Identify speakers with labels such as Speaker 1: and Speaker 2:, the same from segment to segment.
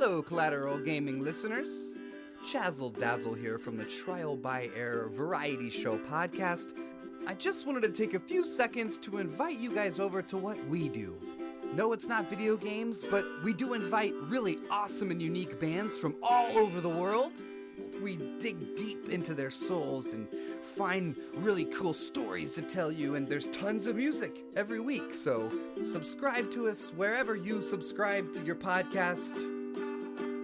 Speaker 1: Hello, Collateral Gaming listeners. Chazzle Dazzle here from the Trial by Error Variety Show podcast. I just wanted to take a few seconds to invite you guys over to what we do. No, it's not video games, but we do invite really awesome and unique bands from all over the world. We dig deep into their souls and find really cool stories to tell you, and there's tons of music every week, so subscribe to us wherever you subscribe to your podcast.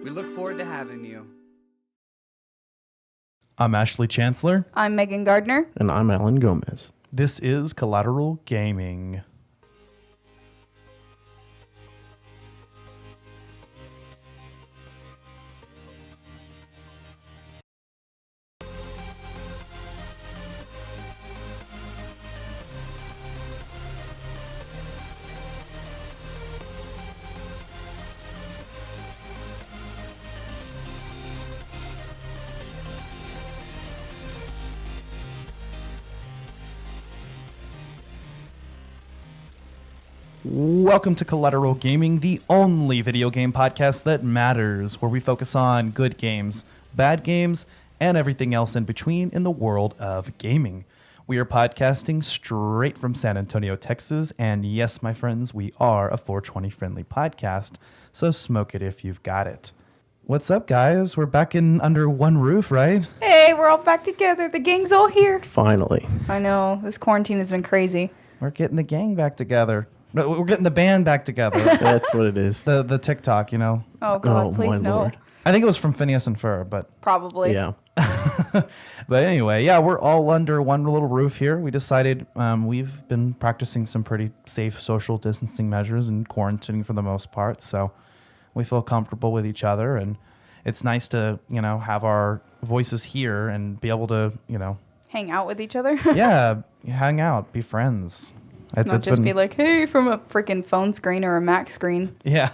Speaker 1: We look forward to having you.
Speaker 2: I'm Ashley Chancellor.
Speaker 3: I'm Megan Gardner.
Speaker 4: And I'm Alan Gomez.
Speaker 2: This is Collateral Gaming. Welcome to Collateral Gaming, the only video game podcast that matters, where we focus on good games, bad games, and everything else in between in the world of gaming. We are podcasting straight from San Antonio, Texas, and yes, my friends, we are a 420-friendly podcast, so smoke it if you've got it. What's up, guys? We're back in under one roof, right?
Speaker 3: Hey, we're all back together. The gang's all here.
Speaker 4: Finally.
Speaker 3: I know. This quarantine has been crazy.
Speaker 2: We're getting the gang back together. No, we're getting the band back together.
Speaker 4: That's what it is.
Speaker 2: The TikTok, you know.
Speaker 3: Oh, God, please no.
Speaker 4: Lord.
Speaker 2: I think it was from Phineas and Ferb, but...
Speaker 3: Probably.
Speaker 4: Yeah.
Speaker 2: But anyway, yeah, we're all under one little roof here. We decided we've been practicing some pretty safe social distancing measures and quarantining for the most part, so we feel comfortable with each other, and it's nice to, you know, have our voices here and be able to, you know...
Speaker 3: Hang out with each other?
Speaker 2: Yeah, hang out, be friends.
Speaker 3: Not just be like, hey, from a freaking phone screen or a Mac screen.
Speaker 2: Yeah.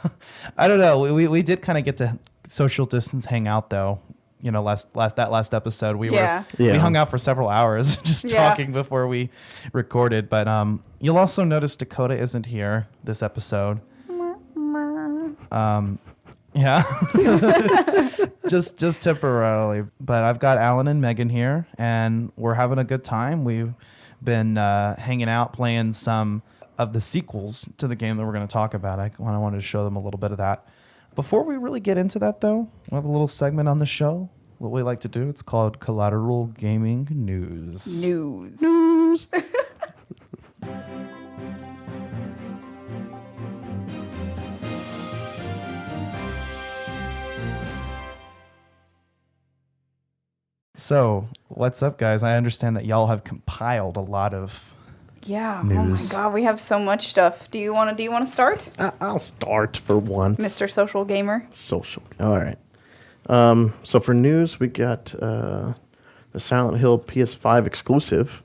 Speaker 2: I don't know. We did kind of get to social distance hang out, though. You know, that last episode, we hung out for several hours just talking before we recorded. But you'll also notice Dakota isn't here this episode. Yeah. just temporarily. But I've got Alan and Megan here, and we're having a good time. We've been hanging out, playing some of the sequels to the game that we're going to talk about. I wanted to show them a little bit of that. Before we really get into that, though, we have a little segment on the show, what we like to do. It's called Collateral Gaming News.
Speaker 3: News.
Speaker 2: So, what's up, guys? I understand that y'all have compiled a lot of news.
Speaker 3: Oh my God, we have so much stuff. Do you want to start?
Speaker 4: I'll start for one.
Speaker 3: Mr. Social Gamer.
Speaker 4: Social. All right. So for news, we got the Silent Hill PS5 exclusive,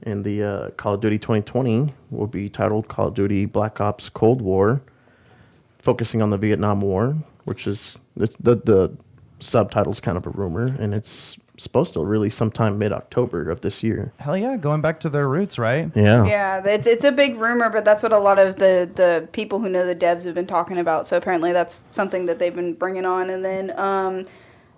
Speaker 4: and the Call of Duty 2020 will be titled Call of Duty Black Ops Cold War, focusing on the Vietnam War, which is the subtitle's kind of a rumor, and it's supposed to release sometime mid-October of this year.
Speaker 2: Hell yeah, going back to their roots, right?
Speaker 4: Yeah.
Speaker 3: Yeah, it's a big rumor, but that's what a lot of the people who know the devs have been talking about. So apparently that's something that they've been bringing on. And then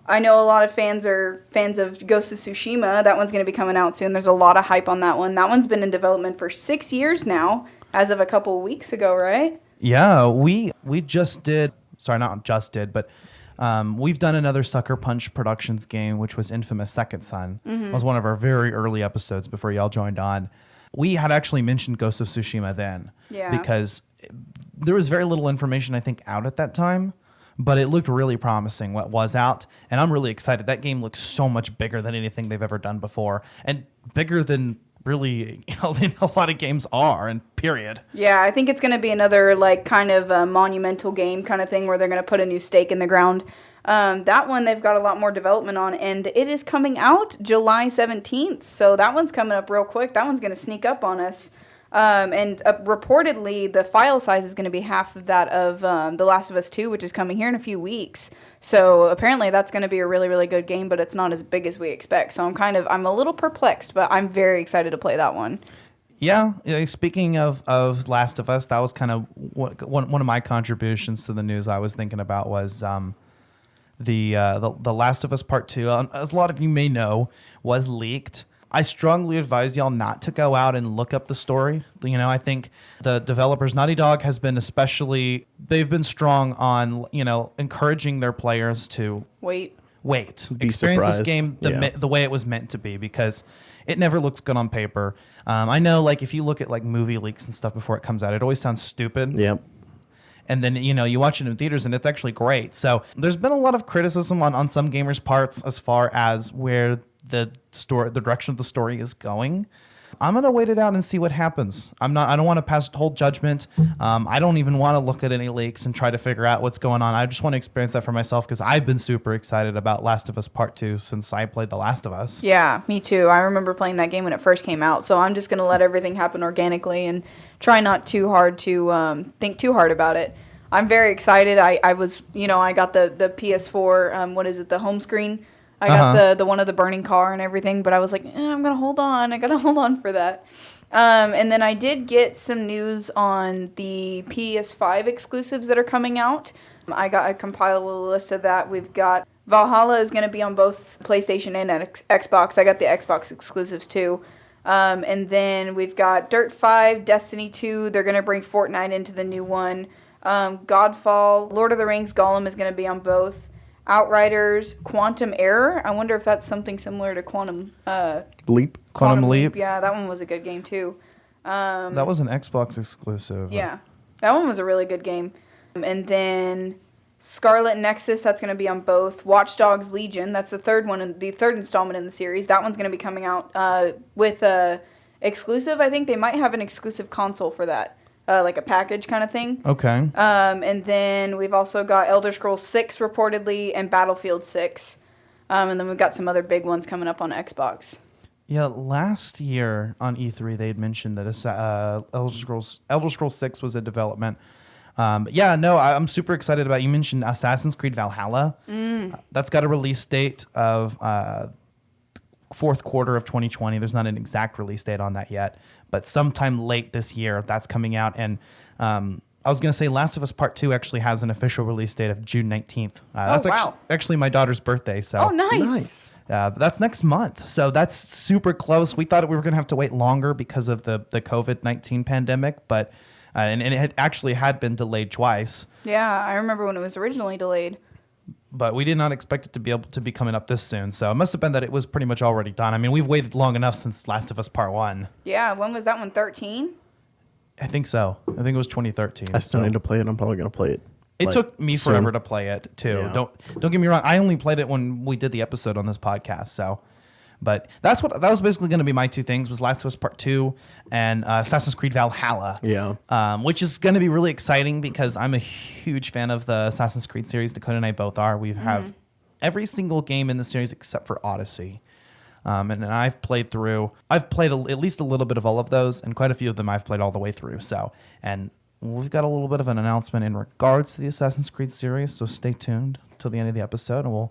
Speaker 3: I know a lot of fans are fans of Ghost of Tsushima. That one's going to be coming out soon. There's a lot of hype on that one. That one's been in development for 6 years now, as of a couple of weeks ago, right?
Speaker 2: Yeah, we just did, sorry, not just did, but we've done another Sucker Punch Productions game, which was Infamous Second Son. It was one of our very early episodes before y'all joined on. We had actually mentioned Ghost of Tsushima then, because there was very little information, I think, out at that time, but it looked really promising what was out, and I'm really excited. That game looks so much bigger than anything they've ever done before, and bigger than really a lot of games are, and period.
Speaker 3: Yeah, I think it's going to be another like kind of a monumental game kind of thing where they're going to put a new stake in the ground. That one they've got a lot more development on, and it is coming out July 17th, so that one's coming up real quick. That one's going to sneak up on us. And reportedly, the file size is going to be half of that of The Last of Us 2, which is coming here in a few weeks. So apparently that's going to be a really, really good game, but it's not as big as we expect. So I'm a little perplexed, but I'm very excited to play that one.
Speaker 2: Yeah. Speaking of Last of Us, that was kind of one of my contributions to the news I was thinking about was the Last of Us Part 2, as a lot of you may know, was leaked. I strongly advise y'all not to go out and look up the story. I think the developers, Naughty Dog, has been they've been strong on, encouraging their players to
Speaker 3: Wait.
Speaker 2: Experience this
Speaker 4: surprised.
Speaker 2: game
Speaker 4: Yeah.
Speaker 2: the way it was meant to be, because it never looks good on paper. I know, like, if you look at like movie leaks and stuff before it comes out, it always sounds stupid.
Speaker 4: Yep.
Speaker 2: And then, you watch it in theaters and it's actually great. So there's been a lot of criticism on some gamers' parts as far as where the direction of the story is going. I'm going to wait it out and see what happens. I don't want to pass whole judgment. I don't even want to look at any leaks and try to figure out what's going on. I just want to experience that for myself, because I've been super excited about Last of Us Part 2 since I played The Last of Us.
Speaker 3: Yeah, me too. I remember playing that game when it first came out, so I'm just going to let everything happen organically and try not too hard to think too hard about it. I'm very excited. I was, I got the PS4, the home screen. I got the one of the burning car and everything, but I was like, I'm going to hold on. I got to hold on for that. And then I did get some news on the PS5 exclusives that are coming out. I compiled a list of that. We've got Valhalla is going to be on both PlayStation and Xbox. I got the Xbox exclusives too. And then we've got Dirt 5, Destiny 2. They're going to bring Fortnite into the new one. Godfall, Lord of the Rings, Gollum is going to be on both. Outriders, Quantum Error. I wonder if that's something similar to Quantum
Speaker 4: Leap.
Speaker 2: Quantum Leap.
Speaker 3: Yeah, that one was a good game too.
Speaker 2: That was an Xbox exclusive.
Speaker 3: Yeah, that one was a really good game. And then Scarlet Nexus, that's going to be on both. Watch Dogs Legion, that's the third installment in the series. That one's going to be coming out with a exclusive. I think they might have an exclusive console for that. Like a package kind of thing.
Speaker 2: Okay.
Speaker 3: And then we've also got Elder Scrolls 6 reportedly and Battlefield 6. And then we've got some other big ones coming up on Xbox.
Speaker 2: Yeah, last year on E3 they had mentioned that Elder Scrolls 6 was a development. I'm super excited about. You mentioned Assassin's Creed Valhalla. That's got a release date of fourth quarter of 2020. There's not an exact release date on that yet, but sometime late this year that's coming out. And I was going to say Last of Us Part 2 actually has an official release date of June 19th. That's actually my daughter's birthday. So
Speaker 3: Oh, nice.
Speaker 2: that's next month. So that's super close. We thought we were going to have to wait longer because of the COVID-19 pandemic, but and it had been delayed twice.
Speaker 3: Yeah, I remember when it was originally delayed.
Speaker 2: But we did not expect it to be able to be coming up this soon. So it must have been that it was pretty much already done. I mean, we've waited long enough since Last of Us Part 1.
Speaker 3: Yeah, when was that one? 13?
Speaker 2: I think so. I think it was 2013.
Speaker 4: I still need to play it. I'm probably going to play it.
Speaker 2: It took me
Speaker 4: soon.
Speaker 2: forever to play it, too.
Speaker 4: Yeah.
Speaker 2: Don't get me wrong. I only played it when we did the episode on this podcast. So, but that was basically going to be my two things, was Last of Us Part 2 and Assassin's Creed Valhalla.
Speaker 4: Yeah.
Speaker 2: Which is going to be really exciting because I'm a huge fan of the Assassin's Creed series. Dakota and I both are. We have every single game in the series except for Odyssey. And I've played at least a little bit of all of those, and quite a few of them I've played all the way through. So, and we've got a little bit of an announcement in regards to the Assassin's Creed series, so stay tuned till the end of the episode, and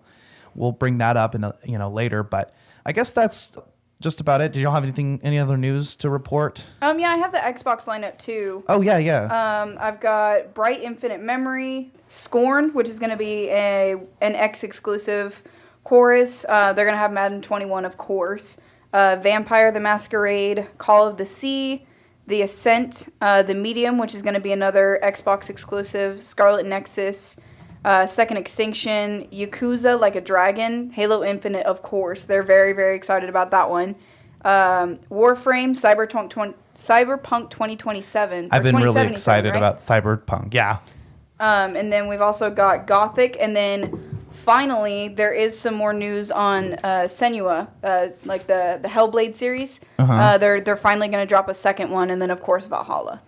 Speaker 2: we'll bring that up later. But I guess that's just about it. Did y'all have any other news to report?
Speaker 3: Yeah, I have the Xbox lineup too.
Speaker 2: Oh yeah.
Speaker 3: I've got Bright Infinite Memory, Scorn, which is going to be an X exclusive. Chorus, they're going to have Madden 21, of course. Vampire the Masquerade, Call of the Sea, The Ascent, The Medium, which is going to be another Xbox exclusive. Scarlet Nexus, Second Extinction, Yakuza Like a Dragon, Halo Infinite, of course. They're very, very excited about that one. Warframe, Cyberpunk 2027.
Speaker 2: I've been really excited about Cyberpunk. Yeah.
Speaker 3: And then we've also got Gothic, and then finally there is some more news on Senua, like the Hellblade series. They're finally going to drop a second one, and then of course Valhalla.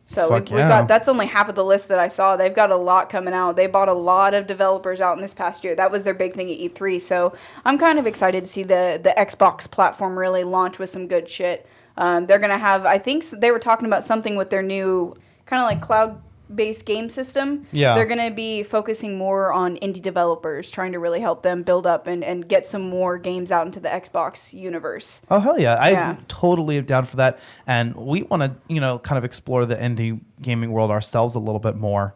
Speaker 3: So we've got, that's only half of the list that I saw. They've got a lot coming out. They bought a lot of developers out in this past year. That was their big thing at E3. So I'm kind of excited to see the Xbox platform really launch with some good shit. They're going to have, I think they were talking about something with their new kind of like cloud based game system.
Speaker 2: Yeah.
Speaker 3: They're going to be focusing more on indie developers, trying to really help them build up and get some more games out into the Xbox universe.
Speaker 2: Oh, hell yeah.
Speaker 3: Yeah.
Speaker 2: I'm totally down for that. And we want to, kind of explore the indie gaming world ourselves a little bit more.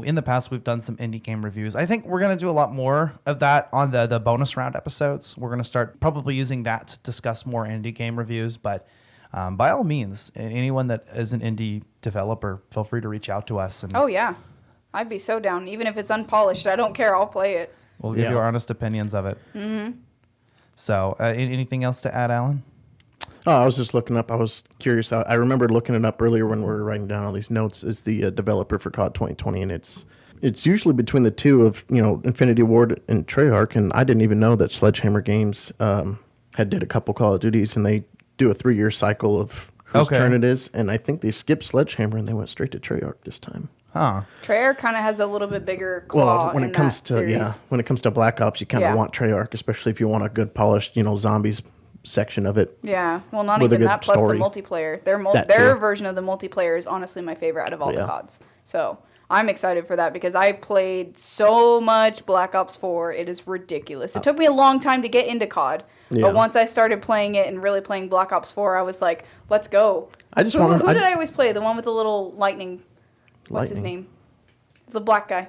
Speaker 2: In the past, we've done some indie game reviews. I think we're going to do a lot more of that on the bonus round episodes. We're going to start probably using that to discuss more indie game reviews. But by all means, anyone that is an indie developer, feel free to reach out to us. And
Speaker 3: Oh, yeah. I'd be so down. Even if it's unpolished, I don't care. I'll play it.
Speaker 2: we'll give
Speaker 4: Yeah.
Speaker 2: you our honest opinions of it. Mm-hmm. So anything else to add, Alan?
Speaker 4: Oh, I was just looking up. I was curious. I remembered looking it up earlier when we were writing down all these notes. Is the developer for COD 2020, and it's usually between the two of Infinity Ward and Treyarch. And I didn't even know that Sledgehammer Games had did a couple Call of Duties, and they do a 3-year cycle of whose turn it is. And I think they skipped Sledgehammer and they went straight to Treyarch this time.
Speaker 2: Huh.
Speaker 3: Treyarch kind of has a little bit bigger claw
Speaker 4: Well, when
Speaker 3: in
Speaker 4: it comes
Speaker 3: that
Speaker 4: to
Speaker 3: series.
Speaker 4: when it comes to Black Ops, you kind of
Speaker 3: Yeah.
Speaker 4: want Treyarch, especially if you want a good polished zombies section of it.
Speaker 3: Yeah, well, not
Speaker 4: With a
Speaker 3: even
Speaker 4: good
Speaker 3: that. Plus
Speaker 4: story.
Speaker 3: the multiplayer. Their
Speaker 4: That
Speaker 3: their
Speaker 4: too.
Speaker 3: version of the multiplayer is honestly my favorite out of all the
Speaker 4: Yeah.
Speaker 3: CODs. So I'm excited for that because I played so much Black Ops 4. It is ridiculous. It took me a long time to get into COD,
Speaker 4: Yeah.
Speaker 3: but once I started playing it and really playing Black Ops 4, I was like, let's go.
Speaker 4: I just
Speaker 3: Who
Speaker 4: wanted-
Speaker 3: did I always play? The one with the little lightning. What's his
Speaker 4: Lightning.
Speaker 3: name? The black guy.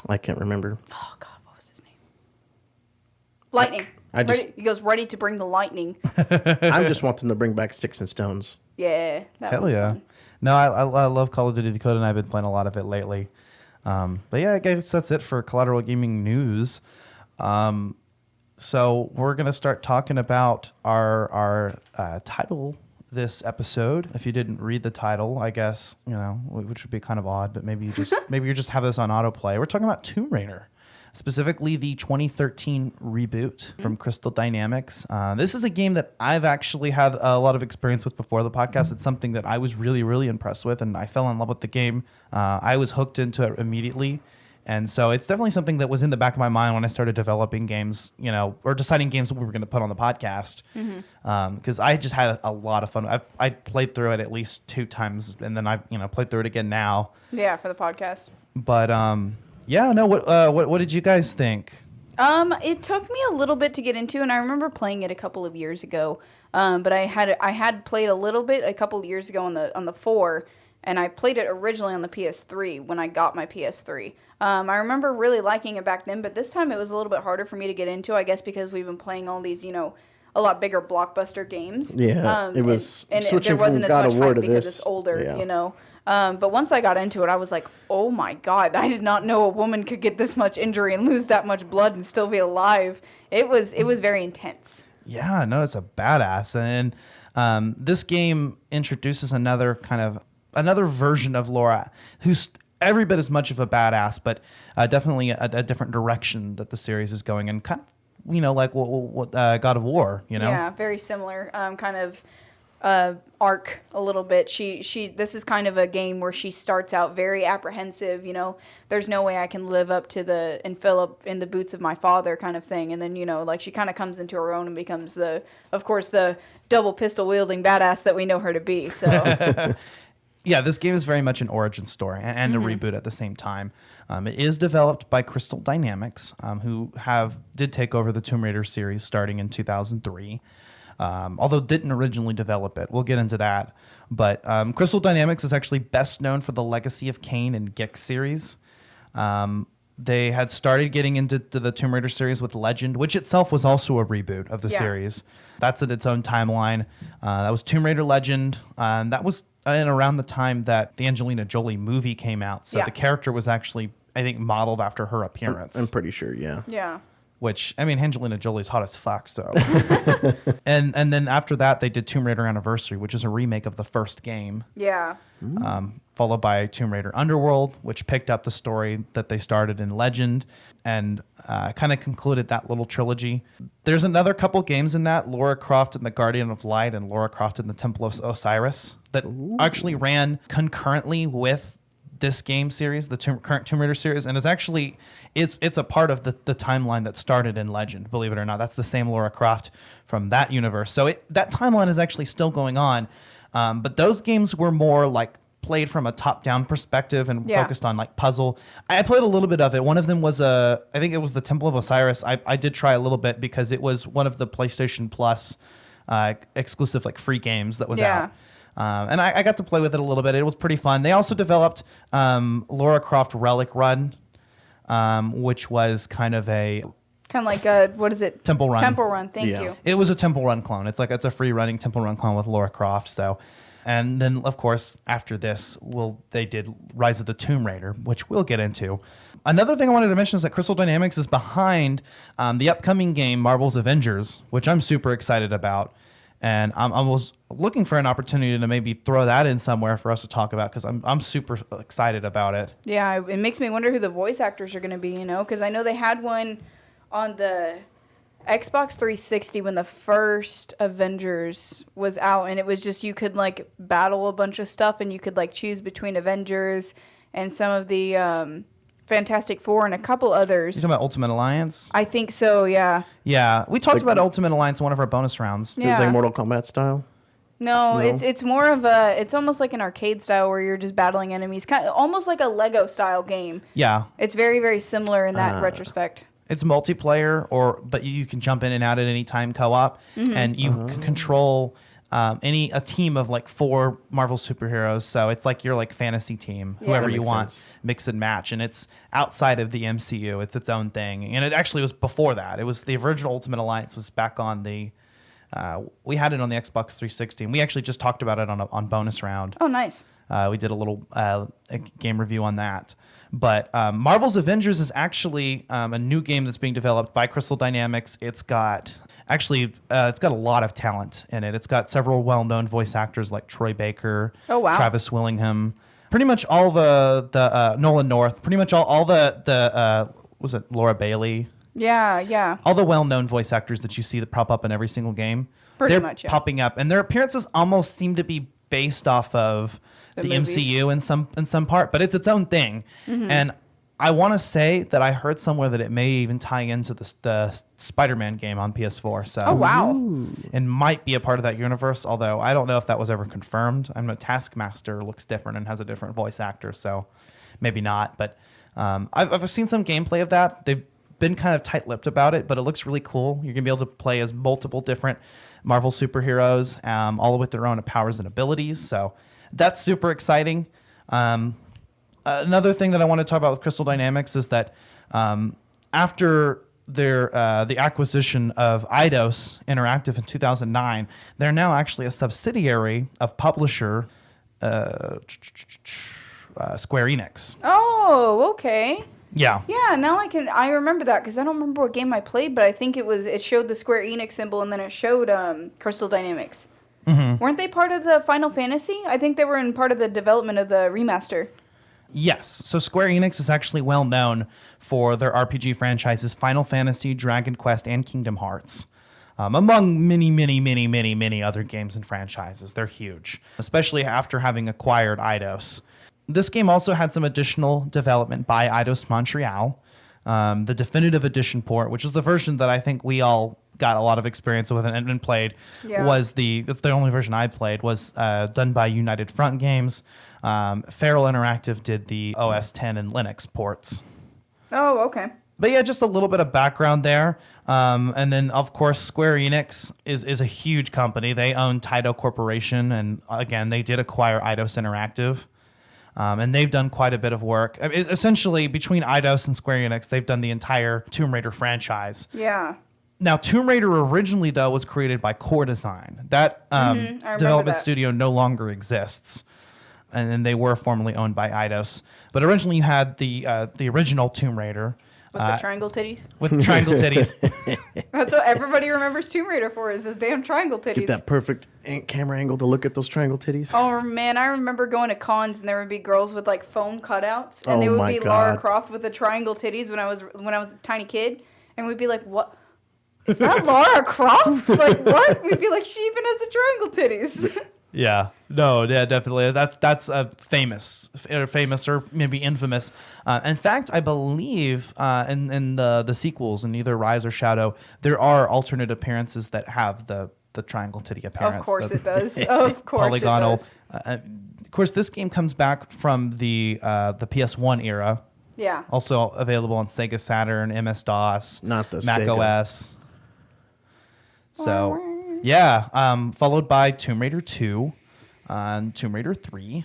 Speaker 4: I can't remember.
Speaker 3: Oh God, what was his name? Lightning.
Speaker 4: I just-
Speaker 3: He goes ready to bring the lightning.
Speaker 4: I just want them to bring back Sticks and Stones.
Speaker 3: Yeah, that
Speaker 2: Hell
Speaker 3: one's
Speaker 2: yeah.
Speaker 3: fun.
Speaker 2: No, I love Call of Duty Dakota, and I've been playing a lot of it lately. But yeah, I guess that's it for Collateral Gaming News. So we're going to start talking about our title this episode. If you didn't read the title, I guess, which would be kind of odd, but maybe you just have this on autoplay. We're talking about Tomb Raider. Specifically, the 2013 reboot from Crystal Dynamics. This is a game that I've actually had a lot of experience with before the podcast. It's something that I was really, really impressed with, and I fell in love with the game. I was hooked into it immediately. And so it's definitely something that was in the back of my mind when I started developing games, or deciding games that we were going to put on the podcast. Because I just had a lot of fun. I played through it at least 2 times, and then I've played through it again now.
Speaker 3: Yeah, for the podcast.
Speaker 2: But yeah, no. What did you guys think?
Speaker 3: It took me a little bit to get into, and I remember playing it a couple of years ago. But I had played a little bit a couple of years ago on the 4, and I played it originally on the PS3 when I got my PS3. I remember really liking it back then, but this time it was a little bit harder for me to get into, I guess because we've been playing all these, a lot bigger blockbuster games.
Speaker 4: Yeah, it was
Speaker 3: and
Speaker 4: switching
Speaker 3: there wasn't
Speaker 4: from
Speaker 3: as
Speaker 4: God
Speaker 3: much
Speaker 4: of War
Speaker 3: hype
Speaker 4: to
Speaker 3: because
Speaker 4: this.
Speaker 3: it's older,
Speaker 4: Yeah.
Speaker 3: But once I got into it, I was like, oh my God, I did not know a woman could get this much injury and lose that much blood and still be alive. It was very intense.
Speaker 2: Yeah, no, it's a badass. And this game introduces another version of Laura, who's every bit as much of a badass, but definitely a different direction that the series is going, and kind of, like what God of War,
Speaker 3: Yeah, very similar kind of arc a little bit. This is kind of a game where she starts out very apprehensive, there's no way I can live up to and fill up in the boots of my father kind of thing. And then, like she kind of comes into her own and becomes of course, the double pistol wielding badass that we know her to be. So
Speaker 2: Yeah, this game is very much an origin story and a reboot at the same time. It is developed by Crystal Dynamics, who did take over the Tomb Raider series starting in 2003. Although didn't originally develop it. We'll get into that. But Crystal Dynamics is actually best known for the Legacy of Kain and Gix series. They had started getting into the Tomb Raider series with Legend, which itself was also a reboot of the series. That's in its own timeline. That was Tomb Raider Legend. That was in around the time that the Angelina Jolie movie came out. So the character was actually, I think, modeled after her appearance.
Speaker 4: I'm pretty sure, yeah.
Speaker 3: yeah.
Speaker 2: Which, I mean, Angelina Jolie's hot as fuck, so. and then after that, they did Tomb Raider Anniversary, which is a remake of the first game.
Speaker 3: Yeah.
Speaker 2: Followed by Tomb Raider Underworld, which picked up the story that they started in Legend and kind of concluded that little trilogy. There's another couple games in that, Lara Croft and the Guardian of Light and Lara Croft and the Temple of Osiris, that actually ran concurrently with this game series, the current Tomb Raider series, and is actually it's a part of the timeline that started in Legend. Believe it or not, that's the same Lara Croft from that universe. So that timeline is actually still going on, but those games were more like played from a top-down perspective and
Speaker 3: Yeah.
Speaker 2: focused on like puzzle. I played a little bit of it. One of them was I think it was the Temple of Osiris. I did try a little bit because it was one of the PlayStation Plus exclusive like free games that was
Speaker 3: Yeah.
Speaker 2: out. And I got to play with it a little bit. It was pretty fun. They also developed Lara Croft Relic Run, which was kind of a
Speaker 3: Kind of like a, what is it?
Speaker 2: Temple Run.
Speaker 3: Temple Run. Thank
Speaker 4: Yeah.
Speaker 3: you.
Speaker 2: It was a Temple Run clone. It's a free running Temple Run clone with Lara Croft. So, and then of course after this, they did Rise of the Tomb Raider, which we'll get into. Another thing I wanted to mention is that Crystal Dynamics is behind the upcoming game Marvel's Avengers, which I'm super excited about, and I was looking for an opportunity to maybe throw that in somewhere for us to talk about because I'm super excited about it.
Speaker 3: Yeah, it makes me wonder who the voice actors are going to be, because I know they had one on the Xbox 360 when the first Avengers was out, and it was just you could like battle a bunch of stuff, and you could like choose between Avengers and some of the Fantastic Four and a couple others.
Speaker 2: You talking about Ultimate Alliance?
Speaker 3: I think so, yeah.
Speaker 2: Yeah, we talked about Ultimate Alliance in one of our bonus rounds.
Speaker 3: Yeah.
Speaker 4: It was like Mortal Kombat style.
Speaker 3: No,
Speaker 4: No?
Speaker 3: it's more of it's almost like an arcade style where you're just battling enemies, kind of almost like a Lego style game.
Speaker 2: Yeah,
Speaker 3: It's very, very similar in that retrospect.
Speaker 2: it's multiplayer, but you can jump in and out at any time co-op, and you can control a team of like 4 Marvel superheroes. So it's like your like fantasy team,
Speaker 3: Yeah.
Speaker 2: whoever
Speaker 4: That
Speaker 2: you
Speaker 4: makes
Speaker 2: want,
Speaker 4: sense.
Speaker 2: mix and match, and it's outside of the MCU. It's its own thing, and it actually was before that. It was the original Ultimate Alliance was back on the. We had it on the Xbox 360, and we actually just talked about it on bonus round.
Speaker 3: Oh, nice.
Speaker 2: We did a little a game review on that. But Marvel's Avengers is actually a new game that's being developed by Crystal Dynamics. It's got a lot of talent in it. It's got several well-known voice actors like Troy Baker,
Speaker 3: Oh, wow.
Speaker 2: Travis Willingham, pretty much all the Nolan North, pretty much all the was it Laura Bailey?
Speaker 3: Yeah.
Speaker 2: All the well-known voice actors that you see that pop up in every single game.
Speaker 3: Pretty
Speaker 2: they're
Speaker 3: much, yeah.
Speaker 2: popping up, and their appearances almost seem to be based off of the
Speaker 3: movies.
Speaker 2: MCU in some part, but it's its own thing.
Speaker 3: Mm-hmm.
Speaker 2: And I want to say that I heard somewhere that it may even tie into the Spider-Man game on PS4. So
Speaker 3: Oh, wow.
Speaker 2: it might be a part of that universe, although I don't know if that was ever confirmed. I know Taskmaster looks different and has a different voice actor, so maybe not. But I've seen some gameplay of that. They've been kind of tight-lipped about it, but it looks really cool. You're going to be able to play as multiple different Marvel superheroes, all with their own powers and abilities. So that's super exciting. Another thing that I want to talk about with Crystal Dynamics is that after the acquisition of Eidos Interactive in 2009, they're now actually a subsidiary of publisher Square Enix.
Speaker 3: Oh, okay.
Speaker 2: Yeah.
Speaker 3: Yeah, now I remember that because I don't remember what game I played, but I think it showed the Square Enix symbol and then it showed Crystal Dynamics. Mm-hmm. Weren't they part of the Final Fantasy? I think they were in part of the development of the remaster.
Speaker 2: Yes. So Square Enix is actually well known for their RPG franchises Final Fantasy, Dragon Quest, and Kingdom Hearts. Among many other games and franchises. They're huge, especially after having acquired Eidos. This game also had some additional development by Eidos Montreal. The Definitive Edition port, which is the version that I think we all got a lot of experience with and played, that's the only version I played, was done by United Front Games. Feral Interactive did the OS 10 and Linux ports.
Speaker 3: Oh, okay.
Speaker 2: But yeah, just a little bit of background there. And then, of course, Square Enix is a huge company. They own Taito Corporation, and again, they did acquire Eidos Interactive. And they've done quite a bit of work. I mean, essentially, between Eidos and Square Enix, they've done the entire Tomb Raider franchise.
Speaker 3: Yeah.
Speaker 2: Now, Tomb Raider originally, though, was created by Core Design. That development studio no longer exists. And then they were formerly owned by Eidos. But originally, you had the original Tomb Raider.
Speaker 3: With the triangle titties?
Speaker 2: With the triangle titties.
Speaker 3: That's what everybody remembers Tomb Raider for, is those damn triangle titties.
Speaker 4: Get that perfect camera angle to look at those triangle titties.
Speaker 3: Oh, man, I remember going to cons and there would be girls with, like, foam cutouts. And
Speaker 4: Oh,
Speaker 3: they would
Speaker 4: my
Speaker 3: be Lara
Speaker 4: God.
Speaker 3: Croft with the triangle titties when I was a tiny kid. And we'd be like, what? Is that Lara Croft? Like, what? We'd be like, she even has the triangle titties.
Speaker 2: Yeah, no, yeah, definitely. That's famous or maybe infamous. In fact, I believe in the sequels, in either Rise or Shadow, there are alternate appearances that have the triangle titty appearance.
Speaker 3: Of course
Speaker 2: the
Speaker 3: it does. Of course
Speaker 2: polygonal.
Speaker 3: it does.
Speaker 2: Of course, this game comes back from the PS1 era.
Speaker 3: Yeah.
Speaker 2: Also available on Sega Saturn, MS-DOS,
Speaker 4: Not the
Speaker 2: Mac
Speaker 4: Sega.
Speaker 2: OS. So, yeah. Followed by Tomb Raider 2, Tomb Raider 3,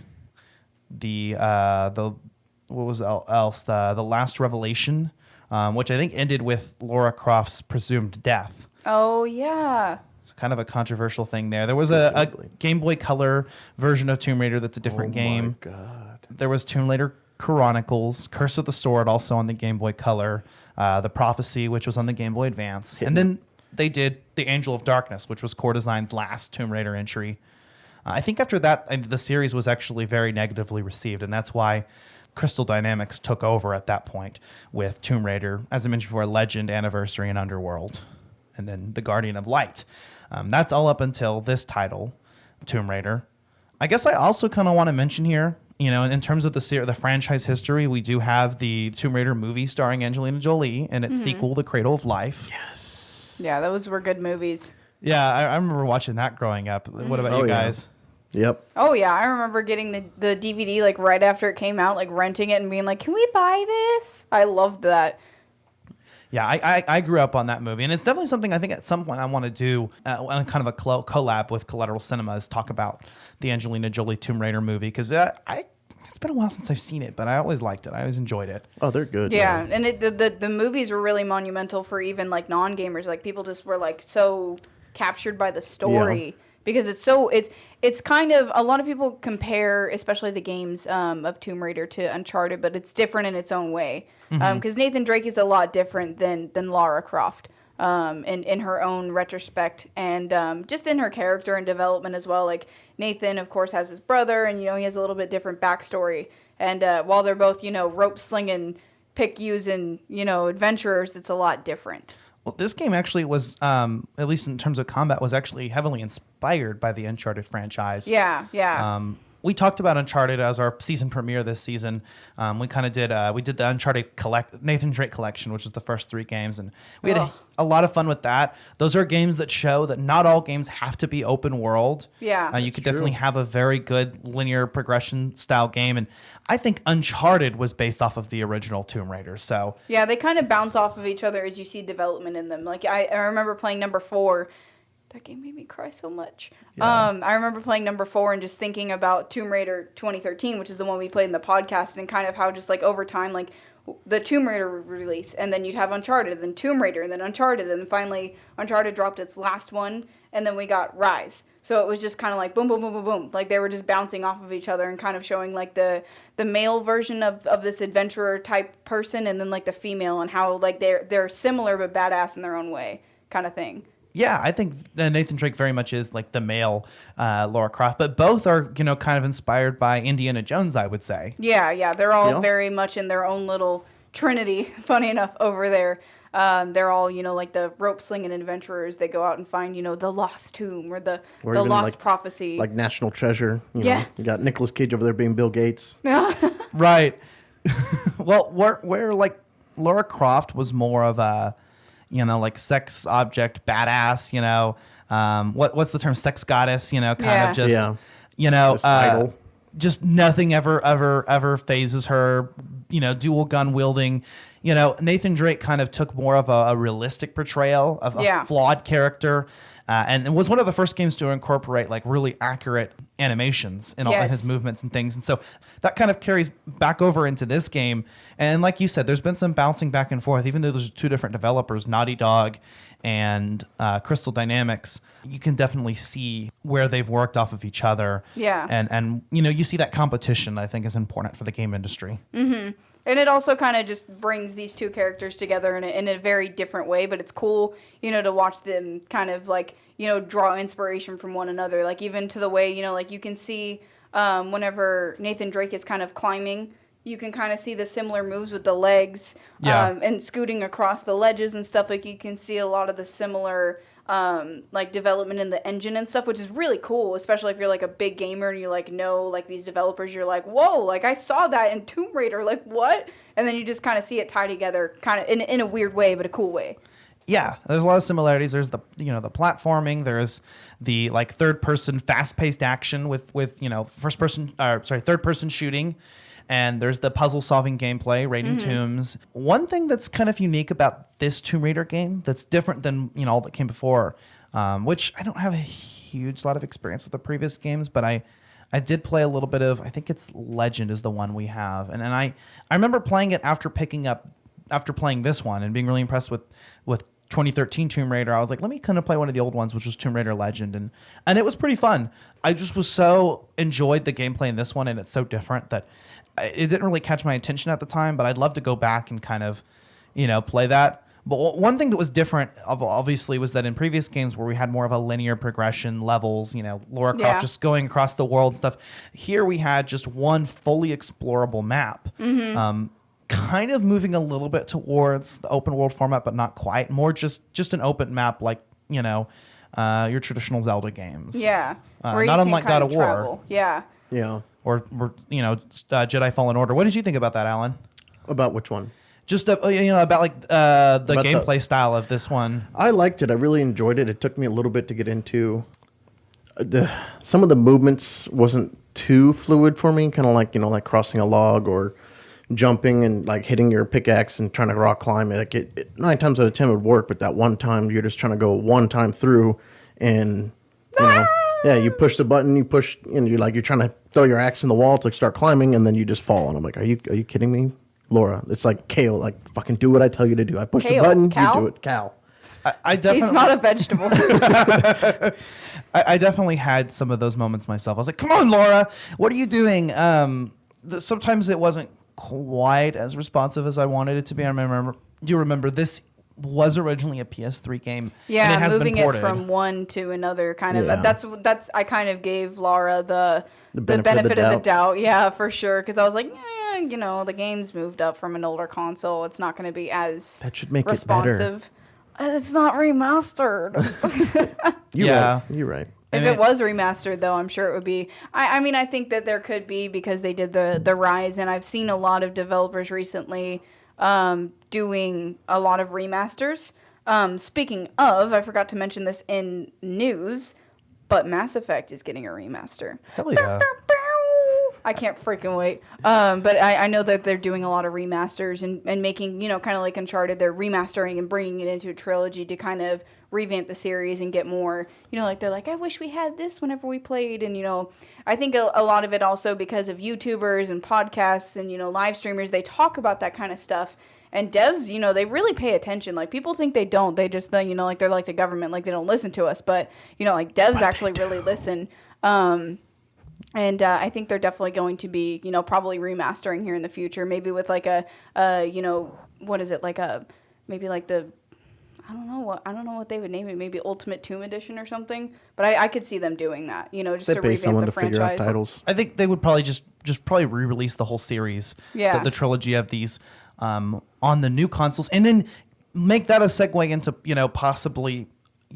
Speaker 2: the what was else? The Last Revelation, which I think ended with Lara Croft's presumed death.
Speaker 3: Oh, yeah.
Speaker 2: It's kind of a controversial thing there. There was a Game Boy Color version of Tomb Raider that's a different game.
Speaker 4: Oh, my God.
Speaker 2: There was Tomb Raider Chronicles, Curse of the Sword, also on the Game Boy Color, The Prophecy, which was on the Game Boy Advance. And then they did The Angel of Darkness, which was Core Design's last Tomb Raider entry. I think after that, the series was actually very negatively received, and that's why Crystal Dynamics took over at that point with Tomb Raider, as I mentioned before, Legend, Anniversary, and Underworld, and then The Guardian of Light. That's all up until this title, Tomb Raider. I guess I also kind of want to mention here, in terms of the franchise history, we do have the Tomb Raider movie starring Angelina Jolie and its sequel, The Cradle of Life.
Speaker 4: Yes.
Speaker 3: Yeah, those were good movies.
Speaker 2: Yeah, I remember watching that growing up. What about you guys?
Speaker 4: Yep.
Speaker 3: Oh, yeah. I remember getting the DVD, like, right after it came out, like, renting it and being like, can we buy this? I loved that.
Speaker 2: Yeah, I grew up on that movie, and it's definitely something I think at some point I want to do on kind of a collab with Collateral Cinemas, talk about the Angelina Jolie Tomb Raider movie, because it's been a while since I've seen it, but I always liked it. I always enjoyed it.
Speaker 4: Oh, they're good.
Speaker 3: Yeah,
Speaker 4: man.
Speaker 3: and the movies were really monumental for even, like, non-gamers. Like, people just were, like, so captured by the story.
Speaker 4: Yeah.
Speaker 3: Because it's kind of, a lot of people compare, especially the games of Tomb Raider to Uncharted, but it's different in its own way. Because Nathan Drake is a lot different than Lara Croft in her own retrospect, and just in her character and development as well. Like, Nathan, of course, has his brother, and, he has a little bit different backstory. And while they're both, rope slinging, pick using, adventurers, it's a lot different.
Speaker 2: Well, this game actually was, at least in terms of combat, was actually heavily inspired by the Uncharted franchise.
Speaker 3: Yeah, yeah.
Speaker 2: We talked about Uncharted as our season premiere this season. We kind of did the Uncharted Nathan Drake collection, which was the first 3 games, and we had a lot of fun with that. Those are games that show that not all games have to be open world.
Speaker 3: Yeah,
Speaker 2: you could definitely have a very good linear progression style game, and I think Uncharted was based off of the original Tomb Raider. So
Speaker 3: yeah, they kind of bounce off of each other as you see development in them. Like, I remember playing number 4. That game made me cry so much.
Speaker 2: Yeah.
Speaker 3: I remember playing number 4 and just thinking about Tomb Raider 2013, which is the one we played in the podcast, and kind of how just, like, over time, like, the Tomb Raider release, and then you'd have Uncharted, then Tomb Raider, and then Uncharted, and then finally Uncharted dropped its last one, and then we got Rise. So it was just kind of like boom, boom, boom, boom, boom. Like, they were just bouncing off of each other and kind of showing, like, the male version of this adventurer type person, and then, like, the female, and how, like, they're similar but badass in their own way kind of thing.
Speaker 2: Yeah, I think Nathan Drake very much is like the male Lara Croft, but both are, kind of inspired by Indiana Jones, I would say.
Speaker 3: Yeah, they're all very much in their own little trinity, funny enough, over there. They're all, like the rope slinging adventurers. They go out and find, the lost tomb or the lost prophecy.
Speaker 4: Like National Treasure.
Speaker 3: Yeah.
Speaker 4: You got Nicolas Cage over there being Bill Gates.
Speaker 2: Right. Well, where like Lara Croft was more of a, like sex object badass, what's the term, sex goddess, kind of just,
Speaker 4: This idol.
Speaker 2: Just nothing ever phases her, dual gun wielding. Nathan Drake kind of took more of a realistic portrayal of a flawed character. And it was one of the first games to incorporate like really accurate animations in all in his movements and things. And so that kind of carries back over into this game. And like you said, there's been some bouncing back and forth, even though there's 2 different developers, Naughty Dog and Crystal Dynamics. You can definitely see where they've worked off of each other.
Speaker 3: Yeah.
Speaker 2: And you see that competition, I think, is important for the game industry.
Speaker 3: Mm-hmm. And it also kind of just brings these 2 characters together in a very different way, but it's cool, to watch them kind of like, draw inspiration from one another. Like, even to the way, like you can see whenever Nathan Drake is kind of climbing, you can kind of see the similar moves with the legs and scooting across the ledges and stuff. Like, you can see a lot of the similar like development in the engine and stuff, which is really cool, especially if you're like a big gamer and you like know like these developers. You're like, whoa, like I saw that in Tomb Raider, like what? And then you just kind of see it tie together kind of in a weird way, but a cool way.
Speaker 2: Yeah, there's a lot of similarities. There's the the platforming. There's the like third person fast paced action with third person shooting, and there's the puzzle solving gameplay, raiding tombs. One thing that's kind of unique about this Tomb Raider game that's different than all that came before, which I don't have a huge lot of experience with the previous games, but I did play a little bit of, I think it's Legend is the one we have, and I remember playing it after playing this one and being really impressed with 2013 Tomb Raider. I was like, let me kind of play one of the old ones, which was Tomb Raider Legend, and it was pretty fun. I just was so enjoyed the gameplay in this one, and it's so different that it didn't really catch my attention at the time, but I'd love to go back and kind of, play that. But one thing that was different, obviously, was that in previous games where we had more of a linear progression, levels, Lara Croft just going across the world and stuff, here we had just one fully explorable map. Kind of moving a little bit towards the open world format, but not quite. More just an open map like, your traditional Zelda games.
Speaker 3: Yeah.
Speaker 2: Not unlike God of War.
Speaker 3: Travel. Yeah.
Speaker 4: Yeah.
Speaker 2: Or Jedi Fallen Order. What did you think about that, Alan?
Speaker 4: About which one?
Speaker 2: Just about like the gameplay style of this one.
Speaker 4: I liked it. I really enjoyed it. It took me a little bit to get into some of the movements wasn't too fluid for me. Kind of like like crossing a log or jumping and like hitting your pickaxe and trying to rock climb. Like it 9 times out of 10 would work, but that one time you're just trying to go one time through, and you push the button, and you're trying to throw your axe in the wall to start climbing, and then you just fall. And I'm like, are you kidding me? Laura, it's like Kale, like fucking do what I tell you to do. I push the button,
Speaker 3: Cal?
Speaker 4: you do it. Cal.
Speaker 2: I definitely,
Speaker 3: He's not a vegetable.
Speaker 2: I definitely had some of those moments myself. I was like, come on, Laura, what are you doing? Sometimes it wasn't quite as responsive as I wanted it to be. Do you remember this was originally a PS3 game?
Speaker 3: Yeah,
Speaker 2: and it has
Speaker 3: moving
Speaker 2: been ported.
Speaker 3: it from one to another kind of.
Speaker 4: Yeah.
Speaker 3: That's I kind of gave Laura the
Speaker 4: benefit of the
Speaker 3: doubt. Yeah, for sure. Because I was like, the game's moved up from an older console. It's not going to be as
Speaker 4: That should make
Speaker 3: responsive.
Speaker 4: it better.
Speaker 3: It's not remastered.
Speaker 4: You're right.
Speaker 3: If it was remastered, though, I'm sure it would be. I mean, I think that there could be, because they did the Rise, and I've seen a lot of developers recently doing a lot of remasters. Speaking of, I forgot to mention this in news, but Mass Effect is getting a remaster.
Speaker 2: Hell yeah.
Speaker 3: I can't freaking wait. But I know that they're doing a lot of remasters and making, kind of like Uncharted, they're remastering and bringing it into a trilogy to kind of revamp the series and get more, like they're like, I wish we had this whenever we played. And, I think a lot of it also because of YouTubers and podcasts and, live streamers, they talk about that kind of stuff. And devs, they really pay attention. Like, people think they don't. They just, like, they're like the government, like, they don't listen to us. But, like, devs actually really listen. And I think they're definitely going to be, probably remastering here in the future. Maybe with, like, what is it? Like maybe like the, I don't know what they would name it. Maybe Ultimate Tomb Edition or something. But I could see them doing that, just to revamp the franchise.
Speaker 4: Titles.
Speaker 2: I think they would probably just probably re-release the whole series,
Speaker 3: Yeah.
Speaker 2: the trilogy of these on the new consoles, and then make that a segue into possibly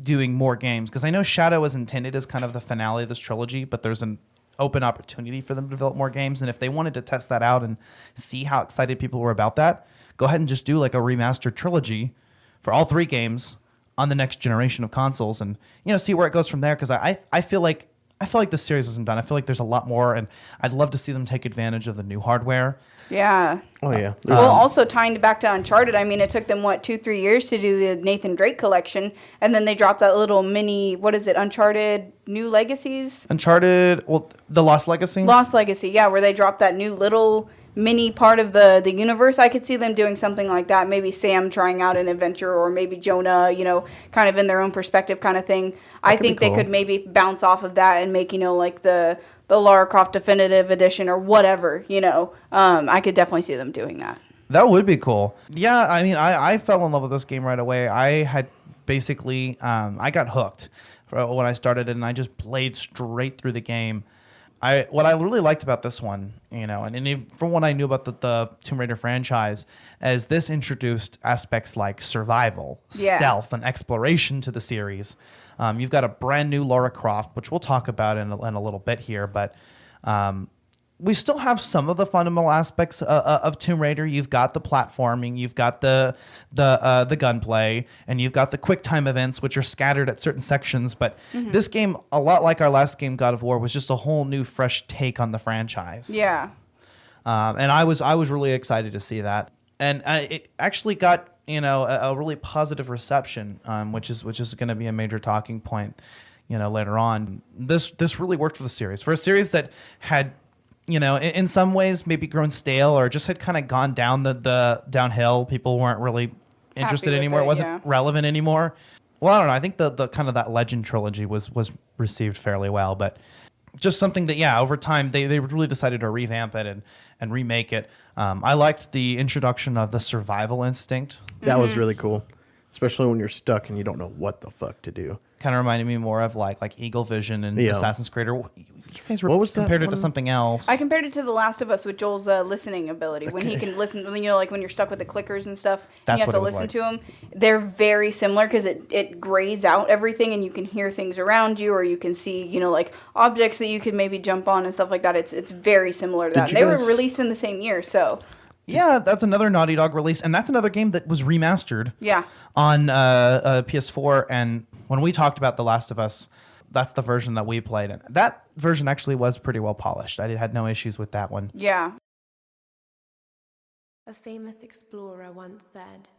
Speaker 2: doing more games, because I know Shadow is intended as kind of the finale of this trilogy, but there's an open opportunity for them to develop more games, and if they wanted to test that out and see how excited people were about that, go ahead and just do like a remastered trilogy for all 3 games on the next generation of consoles, and see where it goes from there, because I feel like this series isn't done. I feel like there's a lot more, and I'd love to see them take advantage of the new hardware.
Speaker 3: Yeah.
Speaker 4: Oh, yeah.
Speaker 3: Well, also tying back to Uncharted, I mean, it took them, 2-3 years to do the Nathan Drake collection, and then they dropped that little mini, what is it, Uncharted New Legacies?
Speaker 2: Uncharted, the Lost Legacy?
Speaker 3: Lost Legacy, yeah, where they dropped that new little mini part of the universe. I could see them doing something like that. Maybe Sam trying out an adventure, or maybe Jonah, kind of in their own perspective kind of thing. I think they could maybe bounce off of that and make, like the Lara Croft Definitive Edition or whatever, I could definitely see them doing that.
Speaker 2: That would be cool. Yeah, I mean, I fell in love with this game right away. I had basically, I got hooked when I started it, and I just played straight through the game. What I really liked about this one, and from what I knew about the Tomb Raider franchise, is this introduced aspects like survival, stealth, and exploration to the series. You've got a brand new Lara Croft, which we'll talk about in a little bit here, but we still have some of the fundamental aspects of Tomb Raider. You've got the platforming, you've got the gunplay, and you've got the quick time events, which are scattered at certain sections. But this game, a lot like our last game, God of War, was just a whole new, fresh take on the franchise.
Speaker 3: Yeah.
Speaker 2: And I was really excited to see that, and it actually got a really positive reception, which is going to be a major talking point, later on. This really worked for the series, for a series that had, in some ways maybe grown stale or just had kind of gone down the downhill. People weren't really interested anymore. It wasn't relevant anymore. Well, I don't know. I think the kind of that Legend trilogy was received fairly well, but just something that, over time they really decided to revamp it and remake it. I liked the introduction of the survival instinct.
Speaker 4: That was really cool, especially when you're stuck and you don't know what the fuck to do.
Speaker 2: Kind of reminded me more of like Eagle Vision and Assassin's Creed. You guys compared it to something else.
Speaker 3: I compared it to The Last of Us with Joel's listening ability. Okay. When he can listen, like when you're stuck with the clickers and stuff, and you have to listen to them. They're very similar because it grays out everything and you can hear things around you, or you can see, like objects that you could maybe jump on and stuff like that. It's very similar to that. They were released in the same year, so...
Speaker 2: Yeah, that's another Naughty Dog release, and that's another game that was remastered on PS4. And when we talked about The Last of Us, that's the version that we played. And that version actually was pretty well polished. I had no issues with that one.
Speaker 3: Yeah.
Speaker 5: A famous explorer once said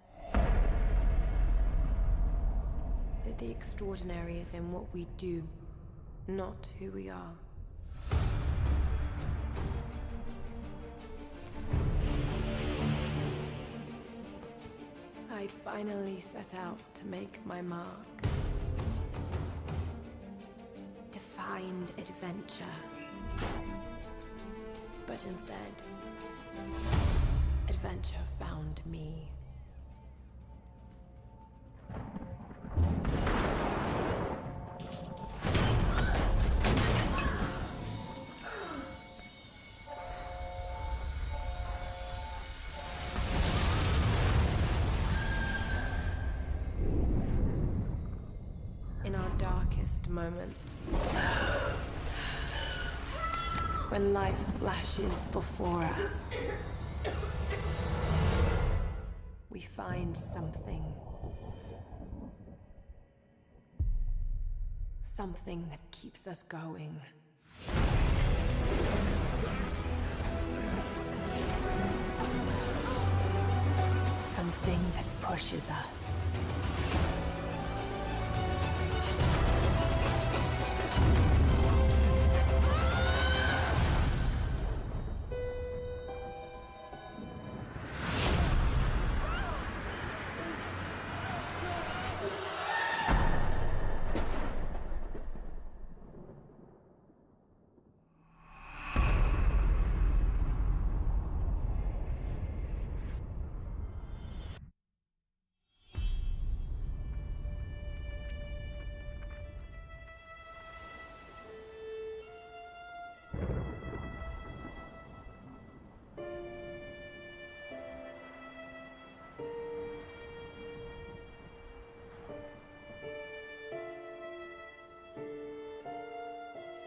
Speaker 5: that the extraordinary is in what we do, not who we are. I'd finally set out to make my mark. To find adventure. But instead, adventure found me. In our darkest moments, when life flashes before us, we find something that keeps us going. Something that pushes us.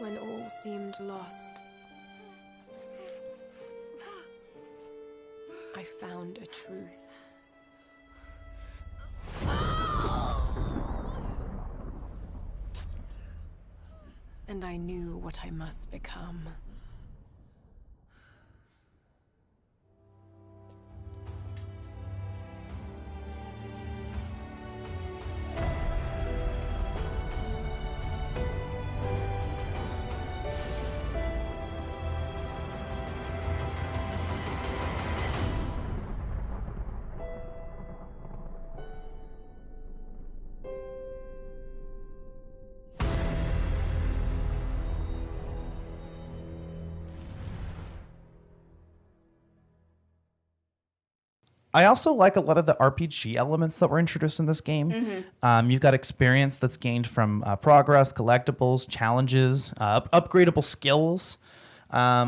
Speaker 5: When all seemed lost, I found a truth. And I knew what I must become.
Speaker 2: I also like a lot of the RPG elements that were introduced in this game. You've got experience that's gained from progress, collectibles, challenges, upgradable skills,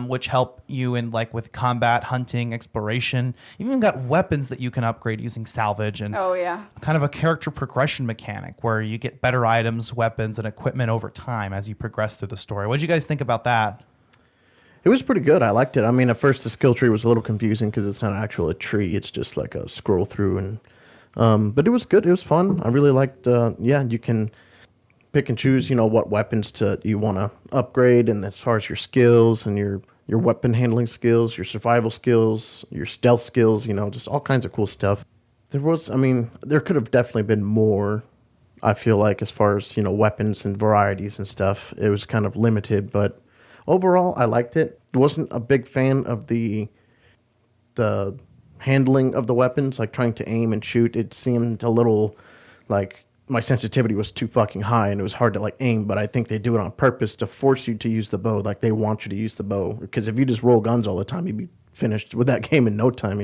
Speaker 2: which help you in with combat, hunting, exploration. You've even got weapons that you can upgrade using salvage and kind of a character progression mechanic where you get better items, weapons, and equipment over time as you progress through the story. What did you guys think about that?
Speaker 4: It was pretty good. I liked it. I mean, at first the skill tree was a little confusing because it's not actually a tree. It's just like a scroll through, and but it was good. It was fun. I really liked. You can pick and choose. What weapons you want to upgrade, and as far as your skills and your weapon handling skills, your survival skills, your stealth skills. Just all kinds of cool stuff. There could have definitely been more. I feel like as far as weapons and varieties and stuff, it was kind of limited, but. Overall, I liked it. Wasn't a big fan of the handling of the weapons, like trying to aim and shoot. It seemed a little like my sensitivity was too fucking high and it was hard to like aim, but I think they do it on purpose to force you to use the bow. Like they want you to use the bow, because if you just roll guns all the time, you'd be finished with that game in no time,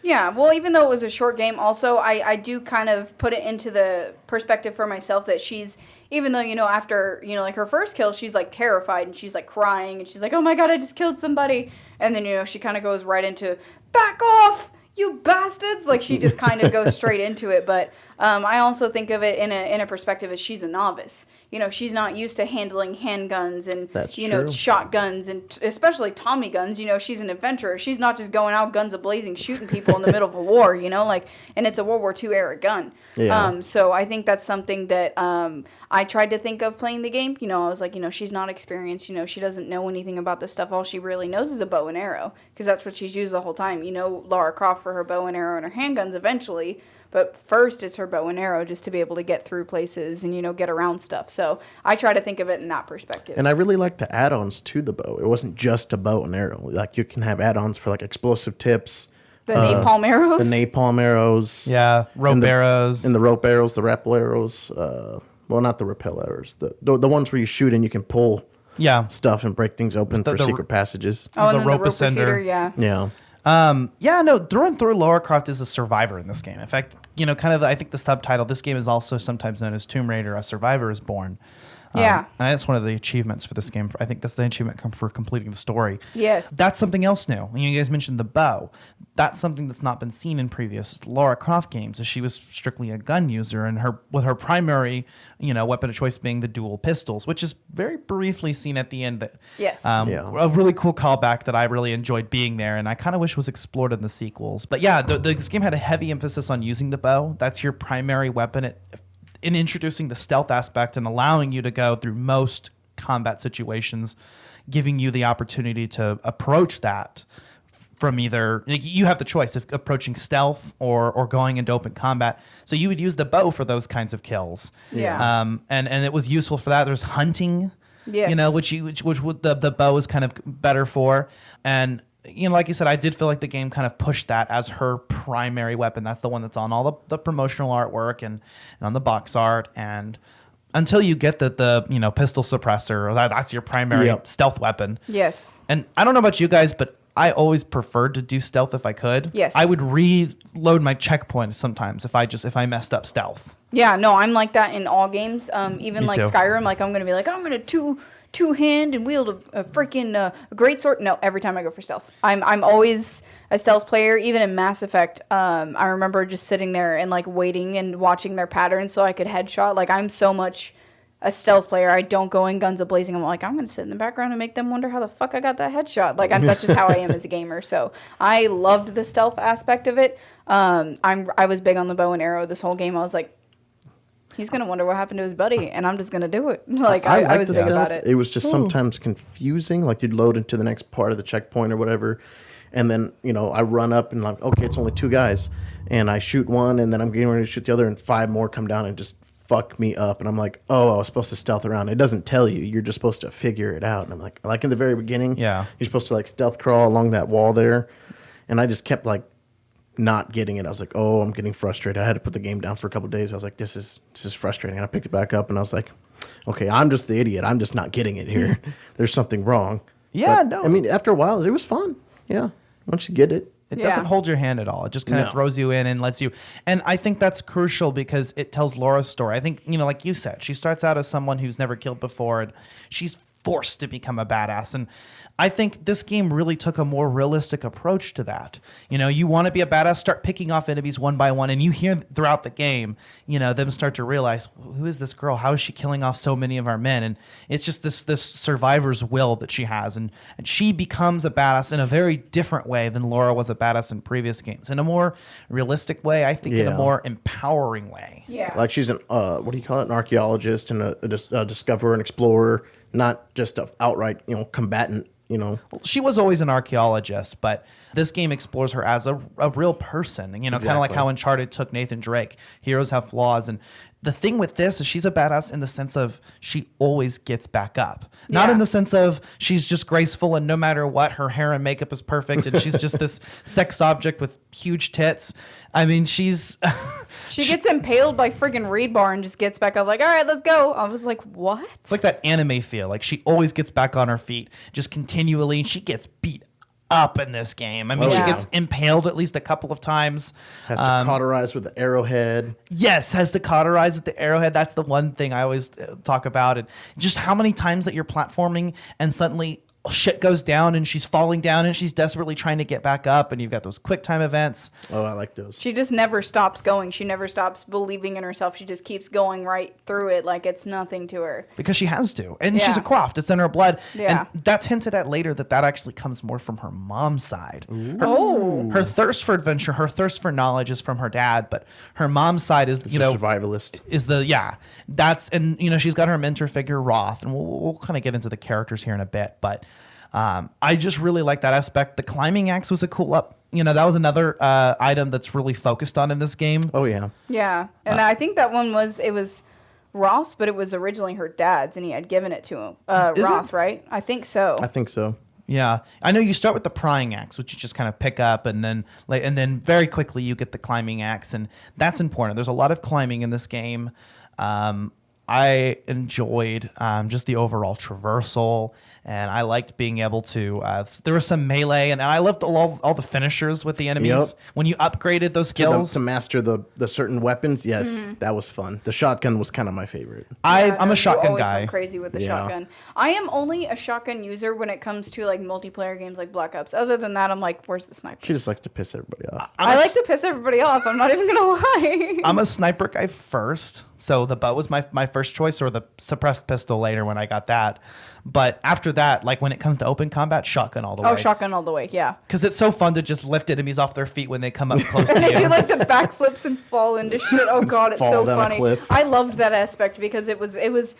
Speaker 3: Yeah, well, even though it was a short game, also, I do kind of put it into the perspective for myself that she's, even though, after, like her first kill, she's like terrified and she's like crying and she's like, oh my God, I just killed somebody. And then, she kind of goes right into, back off, you bastards. Like she just kind of goes straight into it. But I also think of it in a perspective as she's a novice. She's not used to handling handguns and,
Speaker 4: That's true.
Speaker 3: shotguns and especially Tommy guns. She's an adventurer. She's not just going out guns a-blazing shooting people in the middle of a war, and it's a World War II era gun.
Speaker 4: Yeah.
Speaker 3: So I think that's something that I tried to think of playing the game. I was like, she's not experienced. She doesn't know anything about this stuff. All she really knows is a bow and arrow, because that's what she's used the whole time. Lara Croft for her bow and arrow and her handguns eventually. But first, it's her bow and arrow just to be able to get through places and, get around stuff. So I try to think of it in that perspective.
Speaker 4: And I really like the add-ons to the bow. It wasn't just a bow and arrow. Like you can have add-ons for like explosive tips.
Speaker 3: The napalm arrows?
Speaker 4: The napalm arrows.
Speaker 2: Yeah, rope arrows.
Speaker 4: And the rope arrows, the rappel arrows. Well, not the rappel arrows. The ones where you shoot and you can pull stuff and break things open for secret passages.
Speaker 3: Oh, and
Speaker 2: the
Speaker 3: then
Speaker 2: rope
Speaker 3: the rope
Speaker 2: ascender.
Speaker 3: yeah.
Speaker 4: Yeah.
Speaker 2: Through and through, Lara Croft is a survivor in this game. In fact, I think the subtitle, this game is also sometimes known as Tomb Raider, A Survivor is Born.
Speaker 3: Yeah.
Speaker 2: And that's one of the achievements for this game. I think that's the achievement for completing the story.
Speaker 3: Yes.
Speaker 2: That's something else new. You guys mentioned the bow. That's something that's not been seen in previous Lara Croft games, as she was strictly a gun user, and with her primary, weapon of choice being the dual pistols, which is very briefly seen at the end.
Speaker 3: Yes.
Speaker 2: A really cool callback that I really enjoyed being there, and I kind of wish was explored in the sequels. But yeah, this game had a heavy emphasis on using the bow. That's your primary weapon. In introducing the stealth aspect and allowing you to go through most combat situations, giving you the opportunity to approach that from either, you have the choice of approaching stealth or going into open combat. So you would use the bow for those kinds of kills.
Speaker 3: Yeah.
Speaker 2: And it was useful for that. There's hunting,
Speaker 3: yes.
Speaker 2: which the bow is kind of better for. And like you said, I did feel like the game kind of pushed that as her primary weapon. That's the one that's on all the promotional artwork and on the box art. And until you get the pistol suppressor, that's your primary stealth weapon.
Speaker 3: Yes.
Speaker 2: And I don't know about you guys, but I always preferred to do stealth if I could.
Speaker 3: Yes.
Speaker 2: I would reload my checkpoint sometimes if I messed up stealth.
Speaker 3: Yeah, no, I'm like that in all games. Even
Speaker 2: Me
Speaker 3: like
Speaker 2: too.
Speaker 3: Skyrim, like I'm gonna be like, I'm gonna two-hand and wield a freaking great sword. No, every time I go for stealth, I'm always a stealth player. Even in Mass Effect, I remember just sitting there and like waiting and watching their patterns so I could headshot. Like I'm so much a stealth player. I don't go in guns a-blazing. I'm like, I'm gonna sit in the background and make them wonder how the fuck I got that headshot. Like that's just how I am as a gamer. So I loved the stealth aspect of it. I was big on the bow and arrow this whole game. I was like, he's going to wonder what happened to his buddy, and I'm just going to do it. Like, I was big about it.
Speaker 4: It was just sometimes confusing. Like, you'd load into the next part of the checkpoint or whatever, and then, I run up and like, okay, it's only 2 guys. And I shoot one, and then I'm getting ready to shoot the other, and 5 more come down and just fuck me up. And I'm like, oh, I was supposed to stealth around. It doesn't tell you. You're just supposed to figure it out. And I'm like in the very beginning, you're supposed to, like, stealth crawl along that wall there. And I just kept, like, not getting it. I was like, oh, I'm getting frustrated. I had to put the game down for a couple of days. I was like, this is frustrating. And I picked it back up and I was like, okay, I'm just the idiot. I'm just not getting it here. There's something wrong.
Speaker 2: Yeah,
Speaker 4: but,
Speaker 2: no.
Speaker 4: I mean, after a while, it was fun. Yeah. Once you get it.
Speaker 2: It doesn't hold your hand at all. It just kind of throws you in and lets you. And I think that's crucial because it tells Laura's story. I think, like you said, she starts out as someone who's never killed before, and she's forced to become a badass. And I think this game really took a more realistic approach to that. You know, you want to be a badass, start picking off enemies one by one, and you hear throughout the game, you know, them start to realize, who is this girl? How is she killing off so many of our men? And it's just this survivor's will that she has, and she becomes a badass in a very different way than Laura was a badass in previous games, in a more realistic way, I think, in a more empowering way.
Speaker 3: Yeah.
Speaker 4: Like she's an what do you call it? An archaeologist and a discoverer and explorer, not just an outright, you know, combatant. You know,
Speaker 2: she was always an archaeologist, but this game explores her as a real person. You know, kind of like how Uncharted took Nathan Drake. Heroes have flaws, and the thing with this is she's a badass in the sense of she always gets back up. Not in the sense of she's just graceful and no matter what, her hair and makeup is perfect and she's just this sex object with huge tits. I mean, she's...
Speaker 3: She gets impaled by friggin' reed bar and just gets back up like, all right, let's go. I was like, what?
Speaker 2: It's like that anime feel. Like she always gets back on her feet, just continually. She gets beat up in this game. I mean, she gets impaled at least a couple of times.
Speaker 4: Has to cauterize with the arrowhead.
Speaker 2: Yes, has to cauterize with the arrowhead. That's the one thing I always talk about. And just how many times that you're platforming and suddenly shit goes down and she's falling down and she's desperately trying to get back up, and you've got those quick time events.
Speaker 4: Oh, I like those.
Speaker 3: She just never stops going. She never stops believing in herself. She just keeps going right through it like it's nothing to her.
Speaker 2: Because she has to. And she's a Croft. It's in her blood.
Speaker 3: Yeah.
Speaker 2: And that's hinted at later that actually comes more from her mom's side.
Speaker 3: Her
Speaker 2: thirst for adventure, her thirst for knowledge is from her dad, but her mom's side is,
Speaker 4: It's
Speaker 2: you know,
Speaker 4: survivalist.
Speaker 2: is the, that's, and, you know, she's got her mentor figure, Roth, and we'll kind of get into the characters here in a bit, but I just really like that aspect. The climbing axe was a cool up. You know, that was another item that's really focused on in this game.
Speaker 4: Oh, yeah.
Speaker 3: Yeah. And I think that one was Ross, but it was originally her dad's and he had given it to him. Roth, right? I think so.
Speaker 4: I think so.
Speaker 2: Yeah, I know you start with the prying axe, which you just kind of pick up, and then very quickly you get the climbing axe, and that's important. There's a lot of climbing in this game. I enjoyed just the overall traversal, and I liked being able to. There was some melee, and I loved all the finishers with the enemies.
Speaker 4: Yep.
Speaker 2: When you upgraded those skills
Speaker 4: To master the certain weapons, yes, that was fun. The shotgun was kind of my favorite.
Speaker 2: I'm a shotgun
Speaker 3: always
Speaker 2: guy.
Speaker 3: went crazy with the shotgun. I am only a shotgun user when it comes to like multiplayer games like Black Ops. Other than that, I'm like, where's the sniper?
Speaker 4: She just likes to piss everybody off.
Speaker 3: I like to piss everybody off. I'm not even gonna lie.
Speaker 2: I'm a sniper guy first, so the bow was my first choice, or the suppressed pistol later when I got that. But after that, like when it comes to open combat, shotgun all the way.
Speaker 3: Oh, shotgun all the way, yeah.
Speaker 2: Because it's so fun to just lift enemies off their feet when they come up close to
Speaker 3: And they
Speaker 2: you.
Speaker 3: do like the backflips and fall into shit. Oh god, it's
Speaker 4: Fall
Speaker 3: so
Speaker 4: down a
Speaker 3: funny.
Speaker 4: cliff.
Speaker 3: I loved that aspect because it was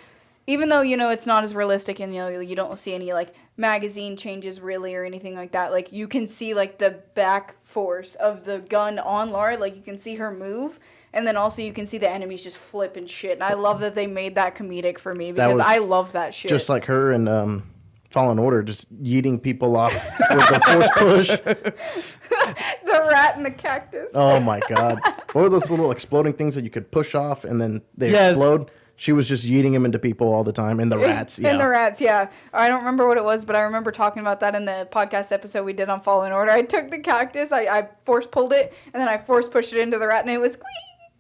Speaker 3: even though, you know, it's not as realistic and, you know, you don't see any like magazine changes really or anything like that. Like you can see like the back force of the gun on Lara, like you can see her move. And then also you can see the enemies just flip and shit. And I love that they made that comedic for me because I love that shit.
Speaker 4: Just like her and Fallen Order, just yeeting people off with the force push.
Speaker 3: the rat and the cactus.
Speaker 4: Oh my god! What were those little exploding things that you could push off and then they explode? She was just yeeting them into people all the time, and the rats. Yeah,
Speaker 3: and the rats. Yeah, I don't remember what it was, but I remember talking about that in the podcast episode we did on Fallen Order. I took the cactus, I force pulled it, and then I force pushed it into the rat, and it was squeak.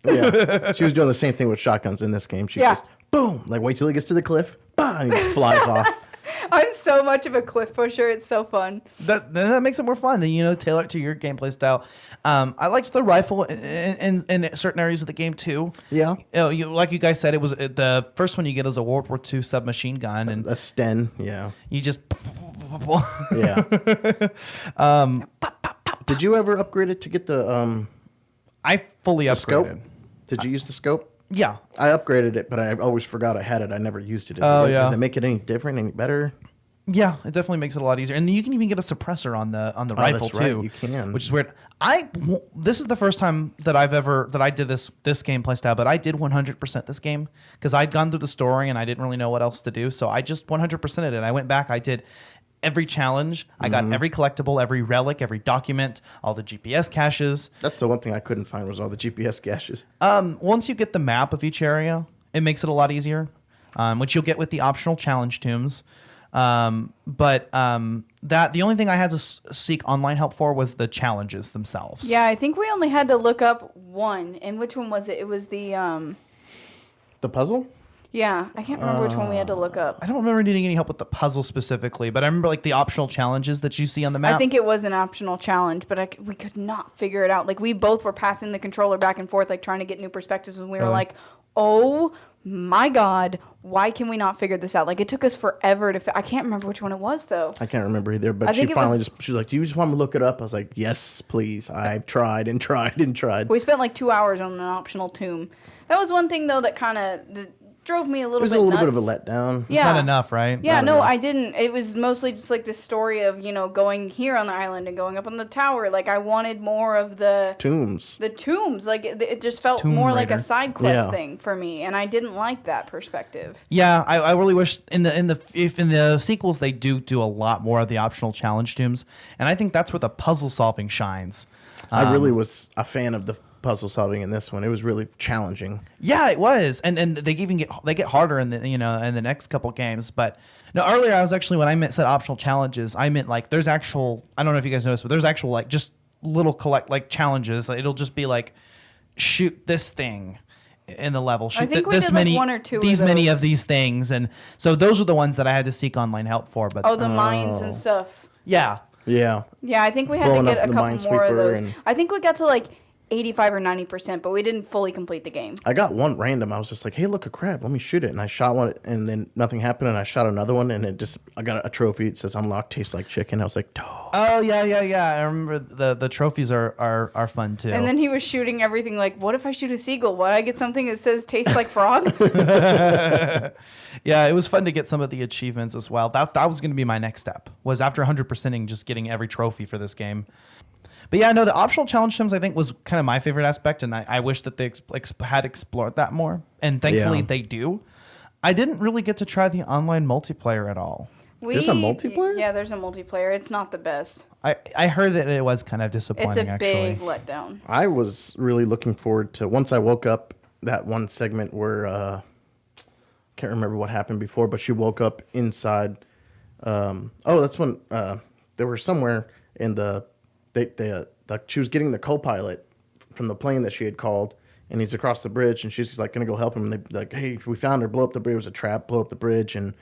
Speaker 4: Yeah, she was doing the same thing with shotguns in this game. She just boom, like wait till he gets to the cliff, bah, and he just flies off.
Speaker 3: I'm so much of a cliff pusher. It's so fun.
Speaker 2: That makes it more fun. Then, you know, tailor it to your gameplay style. I liked the rifle in certain areas of the game too.
Speaker 4: Yeah.
Speaker 2: You know, like you guys said, it was the first one you get is a World War II submachine gun, and
Speaker 4: A Sten. Yeah.
Speaker 2: you just
Speaker 4: Yeah. Did you ever upgrade it to get the
Speaker 2: I fully upgraded.
Speaker 4: scope? Did you use the scope?
Speaker 2: Yeah.
Speaker 4: I upgraded it, but I always forgot I had it. I never used it. Does it make it any different, any better?
Speaker 2: Yeah, it definitely makes it a lot easier, and you can even get a suppressor on the rifle
Speaker 4: that's right,
Speaker 2: too.
Speaker 4: you can.
Speaker 2: Which is weird. This is the first time that I did this gameplay style, but I did 100% this game because I'd gone through the story and I didn't really know what else to do, so I just 100%ed it. I went back, I did every challenge, I got every collectible, every relic, every document, all the GPS caches.
Speaker 4: That's the one thing I couldn't find was all the GPS caches.
Speaker 2: Once you get the map of each area, it makes it a lot easier, which you'll get with the optional challenge tombs. But the only thing I had to seek online help for was the challenges themselves.
Speaker 3: Yeah, I think we only had to look up one. And which one was it? It was the
Speaker 4: The puzzle?
Speaker 3: Yeah, I can't remember which one we had to look up.
Speaker 2: I don't remember needing any help with the puzzle specifically, but I remember like the optional challenges that you see on the map.
Speaker 3: I think it was an optional challenge, but we could not figure it out. Like, we both were passing the controller back and forth, like trying to get new perspectives, and we were like, oh my God, why can we not figure this out? Like, it took us forever to I can't remember which one it was, though.
Speaker 4: I can't remember either, but she finally she's like, do you just want me to look it up? I was like, yes, please. I've tried and tried and tried.
Speaker 3: We spent like 2 hours on an optional tomb. That was one thing, though, that kind of drove me a little bit nuts.
Speaker 4: It was a little bit of a letdown.
Speaker 2: It's not enough, right?
Speaker 3: Yeah,
Speaker 4: Not
Speaker 3: no,
Speaker 4: enough.
Speaker 3: I didn't. It was mostly just like this story of, going here on the island and going up on the tower. Like, I wanted more of the
Speaker 4: Tombs.
Speaker 3: tombs. Like, it just felt
Speaker 2: Tomb
Speaker 3: more like a
Speaker 2: Raider.
Speaker 3: side quest thing for me, and I didn't like that perspective.
Speaker 2: Yeah, I really wish in the sequels they do a lot more of the optional challenge tombs, and I think that's where the puzzle solving shines.
Speaker 4: I really was a fan of the puzzle solving in this one. It was really challenging.
Speaker 2: Yeah, it was, and they even get harder in the in the next couple games. But no, earlier I was actually when I said optional challenges, I meant like there's actual. I don't know if you guys noticed, but there's actual like just little challenges. Like, it'll just be like shoot this thing in the level. Shoot
Speaker 3: I think we
Speaker 2: this
Speaker 3: did,
Speaker 2: many
Speaker 3: like, 1 or 2 of
Speaker 2: these many
Speaker 3: those.
Speaker 2: of these things, and so those are the ones that I had to seek online help for. But
Speaker 3: Oh, the mines and stuff.
Speaker 2: yeah.
Speaker 4: Yeah.
Speaker 3: Yeah, I think we had to
Speaker 4: Blowing
Speaker 3: get
Speaker 4: up
Speaker 3: a
Speaker 4: the
Speaker 3: couple more of
Speaker 4: Minesweeper
Speaker 3: those.
Speaker 4: and-
Speaker 3: I think we got to like 85 or 90%, but we didn't fully complete the game.
Speaker 4: I got one random. I was just like, hey, look, a crab. Let me shoot it. And I shot one, and then nothing happened. And I shot another one, and I got a trophy. It says unlocked, tastes like chicken. I was like,
Speaker 2: Oh yeah. I remember the trophies are fun too.
Speaker 3: And then he was shooting everything like, what if I shoot a seagull? Would I get something that says tastes like frog?
Speaker 2: Yeah, it was fun to get some of the achievements as well. That was going to be my next step. Was after 100%ing, just getting every trophy for this game. But yeah, no, the optional challenge sims I think was kind of my favorite aspect, and I wish that they had explored that more. And thankfully they do. I didn't really get to try the online multiplayer at all.
Speaker 4: There's a multiplayer?
Speaker 3: Yeah, there's a multiplayer. It's not the best.
Speaker 2: I heard that it was kind of disappointing.
Speaker 3: It's a
Speaker 2: actually.
Speaker 3: big letdown.
Speaker 4: I was really looking forward to, once I woke up, that one segment where, can't remember what happened before, but she woke up inside. That's when they were somewhere in she was getting the co-pilot from the plane that she had called, and he's across the bridge, and she's like going to go help him. And they like, hey, we found her, blow up the bridge. It was a trap, blow up the bridge and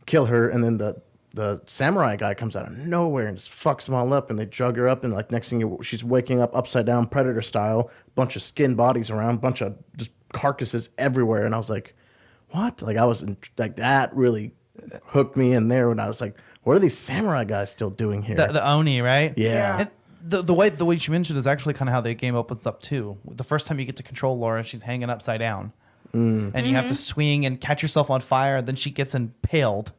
Speaker 4: kill her. And then the samurai guy comes out of nowhere and just fucks them all up, and they jug her up, and like next thing she's waking up upside down, Predator style, bunch of skin bodies around, bunch of just carcasses everywhere. And I was like, what? Like, I was like, that really hooked me in there when I was like, what are these samurai guys still doing here?
Speaker 2: The Oni, right?
Speaker 4: Yeah.
Speaker 2: And the way you mentioned is actually kind of how the game opens up too. The first time you get to control Laura, she's hanging upside down, and you have to swing and catch yourself on fire. And then she gets impaled.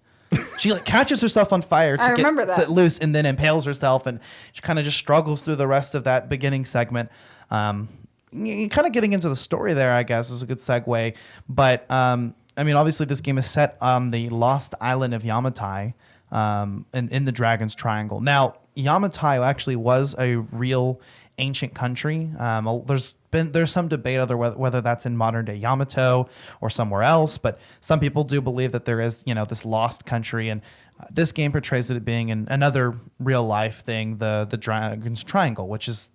Speaker 2: She like catches herself on fire to
Speaker 3: remember
Speaker 2: get
Speaker 3: that.
Speaker 2: set loose, and then impales herself, and she kind of just struggles through the rest of that beginning segment. You kind of getting into the story there, I guess, is a good segue. But I mean, obviously, this game is set on the lost island of Yamatai, in the Dragon's Triangle. Now, Yamatai actually was a real ancient country. There's some debate over whether that's in modern day Yamato or somewhere else, but some people do believe that there is, this lost country, and this game portrays it as being another real life thing, the Dragon's Triangle, which is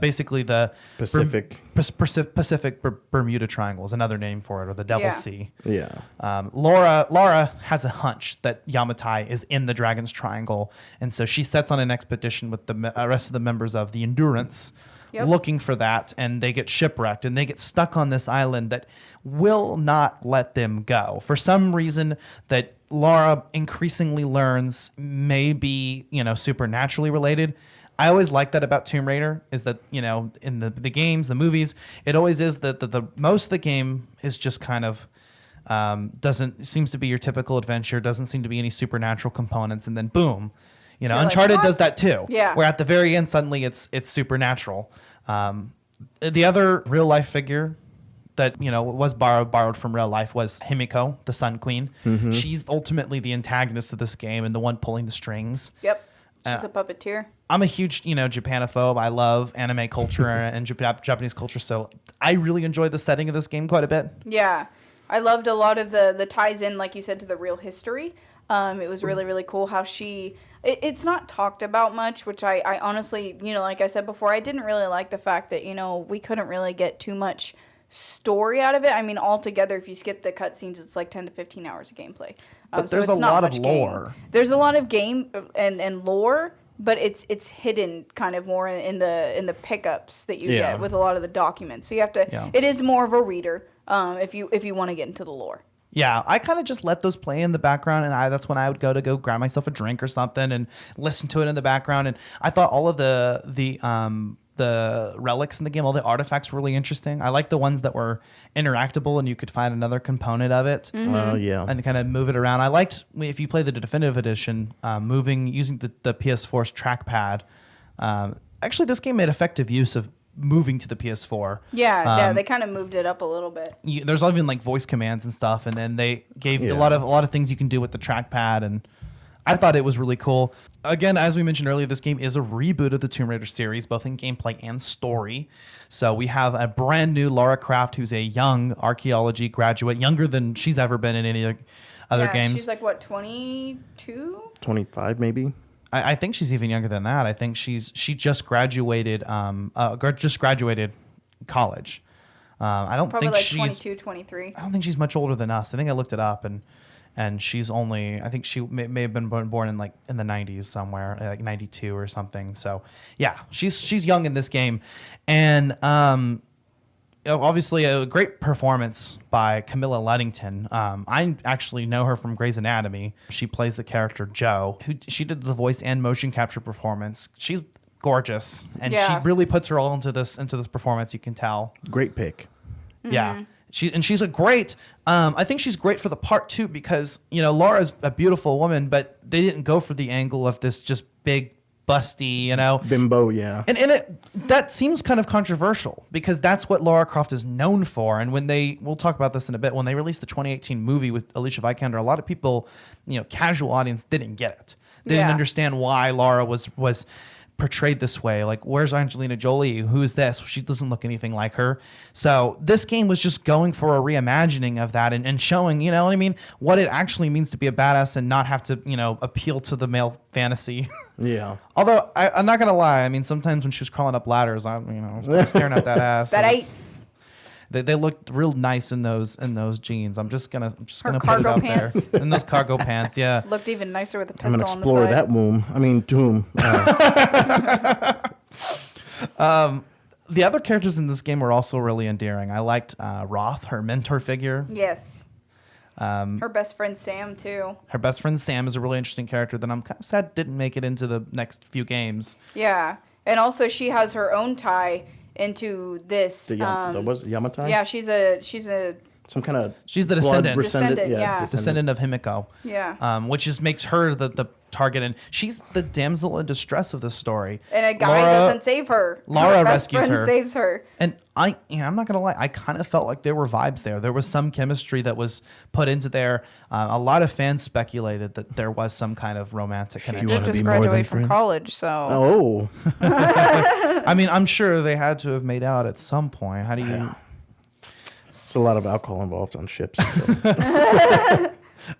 Speaker 2: basically the
Speaker 4: Pacific.
Speaker 2: Pacific Bermuda Triangle is another name for it, or the Devil's
Speaker 3: Yeah.
Speaker 2: Sea.
Speaker 4: Yeah.
Speaker 2: Laura has a hunch that Yamatai is in the Dragon's Triangle, and so she sets on an expedition with the rest of the members of the Endurance, looking for that, and they get shipwrecked, and they get stuck on this island that will not let them go. For some reason that Laura increasingly learns may be, supernaturally related. I always like that about Tomb Raider, is that, in the games, the movies, it always is that the most of the game is just kind of seems to be your typical adventure, doesn't seem to be any supernatural components, and then boom,
Speaker 3: like,
Speaker 2: Uncharted
Speaker 3: what?
Speaker 2: does that too.
Speaker 3: Yeah.
Speaker 2: Where at the very end, suddenly it's supernatural. The other real life figure that was borrowed from real life was Himiko, the Sun Queen. Mm-hmm. She's ultimately the antagonist of this game and the one pulling the strings.
Speaker 3: Yep. She's a puppeteer.
Speaker 2: I'm a huge, Japanophobe. I love anime culture and Japanese culture, so I really enjoyed the setting of this game quite a bit.
Speaker 3: Yeah. I loved a lot of the ties in, like you said, to the real history. It was really, really cool how it's not talked about much, which I honestly, like I said before, I didn't really like the fact that, we couldn't really get too much story out of it. I mean, altogether, if you skip the cutscenes, it's like 10 to 15 hours of gameplay.
Speaker 2: But
Speaker 3: So
Speaker 2: there's
Speaker 3: it's
Speaker 2: a
Speaker 3: not
Speaker 2: lot of
Speaker 3: much game.
Speaker 2: lore.
Speaker 3: There's a lot of game and lore, but it's hidden kind of more in the pickups that you
Speaker 4: Yeah.
Speaker 3: get with a lot of the documents. So you have to.
Speaker 2: Yeah.
Speaker 3: It is more of a reader if you want to get into the lore.
Speaker 2: Yeah, I kind of just let those play in the background, and that's when I would go grab myself a drink or something and listen to it in the background. And I thought all of the relics in the game, all the artifacts, were really interesting. I like the ones that were interactable and you could find another component of it.
Speaker 4: Yeah.
Speaker 2: And kind of move it around. I liked, if you play the definitive edition, using the PS4's trackpad. Actually, this game made effective use of moving to the PS4.
Speaker 3: Yeah, they kind of moved it up a little bit.
Speaker 2: There's even like voice commands and stuff, and then they gave you a
Speaker 4: Yeah.
Speaker 2: lot of things you can do with the trackpad, and I thought it was really cool. Again, as we mentioned earlier, this game is a reboot of the Tomb Raider series, both in gameplay and story. So we have a brand new Lara Croft, who's a young archaeology graduate, younger than she's ever been in any other games.
Speaker 3: She's like, what, 22?
Speaker 4: 25 maybe.
Speaker 2: I think she's even younger than that. I think she just graduated college. I don't
Speaker 3: Probably
Speaker 2: think
Speaker 3: like
Speaker 2: she's
Speaker 3: 22, 23.
Speaker 2: I don't think she's much older than us. I think I looked it up, and she's only, I think she may have been born in the 90s somewhere, like 92 or something. So yeah, she's young in this game, and obviously a great performance by Camilla Luddington. I actually know her from Grey's Anatomy. She plays the character Jo, who she did the voice and motion capture performance. She's gorgeous, and
Speaker 3: Yeah.
Speaker 2: she really puts her all into this performance. You can tell.
Speaker 4: Great pick.
Speaker 2: Yeah. She's a great, I think she's great for the part too, because, Laura's a beautiful woman, but they didn't go for the angle of this just big, busty,
Speaker 4: Bimbo, yeah.
Speaker 2: And that seems kind of controversial because that's what Lara Croft is known for. And we'll talk about this in a bit, when they released the 2018 movie with Alicia Vikander, a lot of people, casual audience didn't get it. They didn't
Speaker 3: Yeah.
Speaker 2: understand why Lara was portrayed this way. Like, where's Angelina Jolie? Who is this? She doesn't look anything like her. So this game was just going for a reimagining of that and showing, what it actually means to be a badass and not have to, appeal to the male fantasy.
Speaker 4: Yeah.
Speaker 2: Although I'm not gonna lie, I mean, sometimes when she was crawling up ladders, I was staring at that ass.
Speaker 3: That
Speaker 2: It was-
Speaker 3: ace.
Speaker 2: They looked real nice in those jeans. I'm just gonna put it
Speaker 3: cargo
Speaker 2: out
Speaker 3: pants.
Speaker 2: there. In those cargo pants, yeah.
Speaker 3: Looked even nicer with a
Speaker 4: I'm
Speaker 3: pistol
Speaker 4: gonna
Speaker 3: on the
Speaker 4: explore
Speaker 3: side.
Speaker 4: that tomb.
Speaker 2: The other characters in this game were also really endearing. I liked Roth, her mentor figure.
Speaker 3: Yes. Her best friend Sam too.
Speaker 2: Her best friend Sam is a really interesting character that I'm kind of sad didn't make it into the next few games.
Speaker 3: Yeah, and also she has her own tie into this.
Speaker 4: The Yamatai?
Speaker 3: Yeah, she's a
Speaker 4: Some kind of
Speaker 2: She's the
Speaker 4: blood
Speaker 2: descendant.
Speaker 3: Descendant, yeah.
Speaker 2: Descendant of Himiko.
Speaker 3: Yeah.
Speaker 2: Which just makes her the target, and she's the damsel in distress of this story.
Speaker 3: And a guy doesn't save her.
Speaker 2: Laura
Speaker 3: Her best
Speaker 2: rescues
Speaker 3: friend
Speaker 2: her.
Speaker 3: saves her.
Speaker 2: And I'm not gonna lie, I kind of felt like there were vibes there. There was some chemistry that was put into there. A lot of fans speculated that there was some kind of romantic connection.
Speaker 4: wanna
Speaker 3: Just
Speaker 4: be more than
Speaker 3: graduated from
Speaker 4: friends?
Speaker 3: college, so.
Speaker 4: Oh.
Speaker 2: I mean, I'm sure they had to have made out at some point. How do you?
Speaker 4: It's a lot of alcohol involved on ships. So.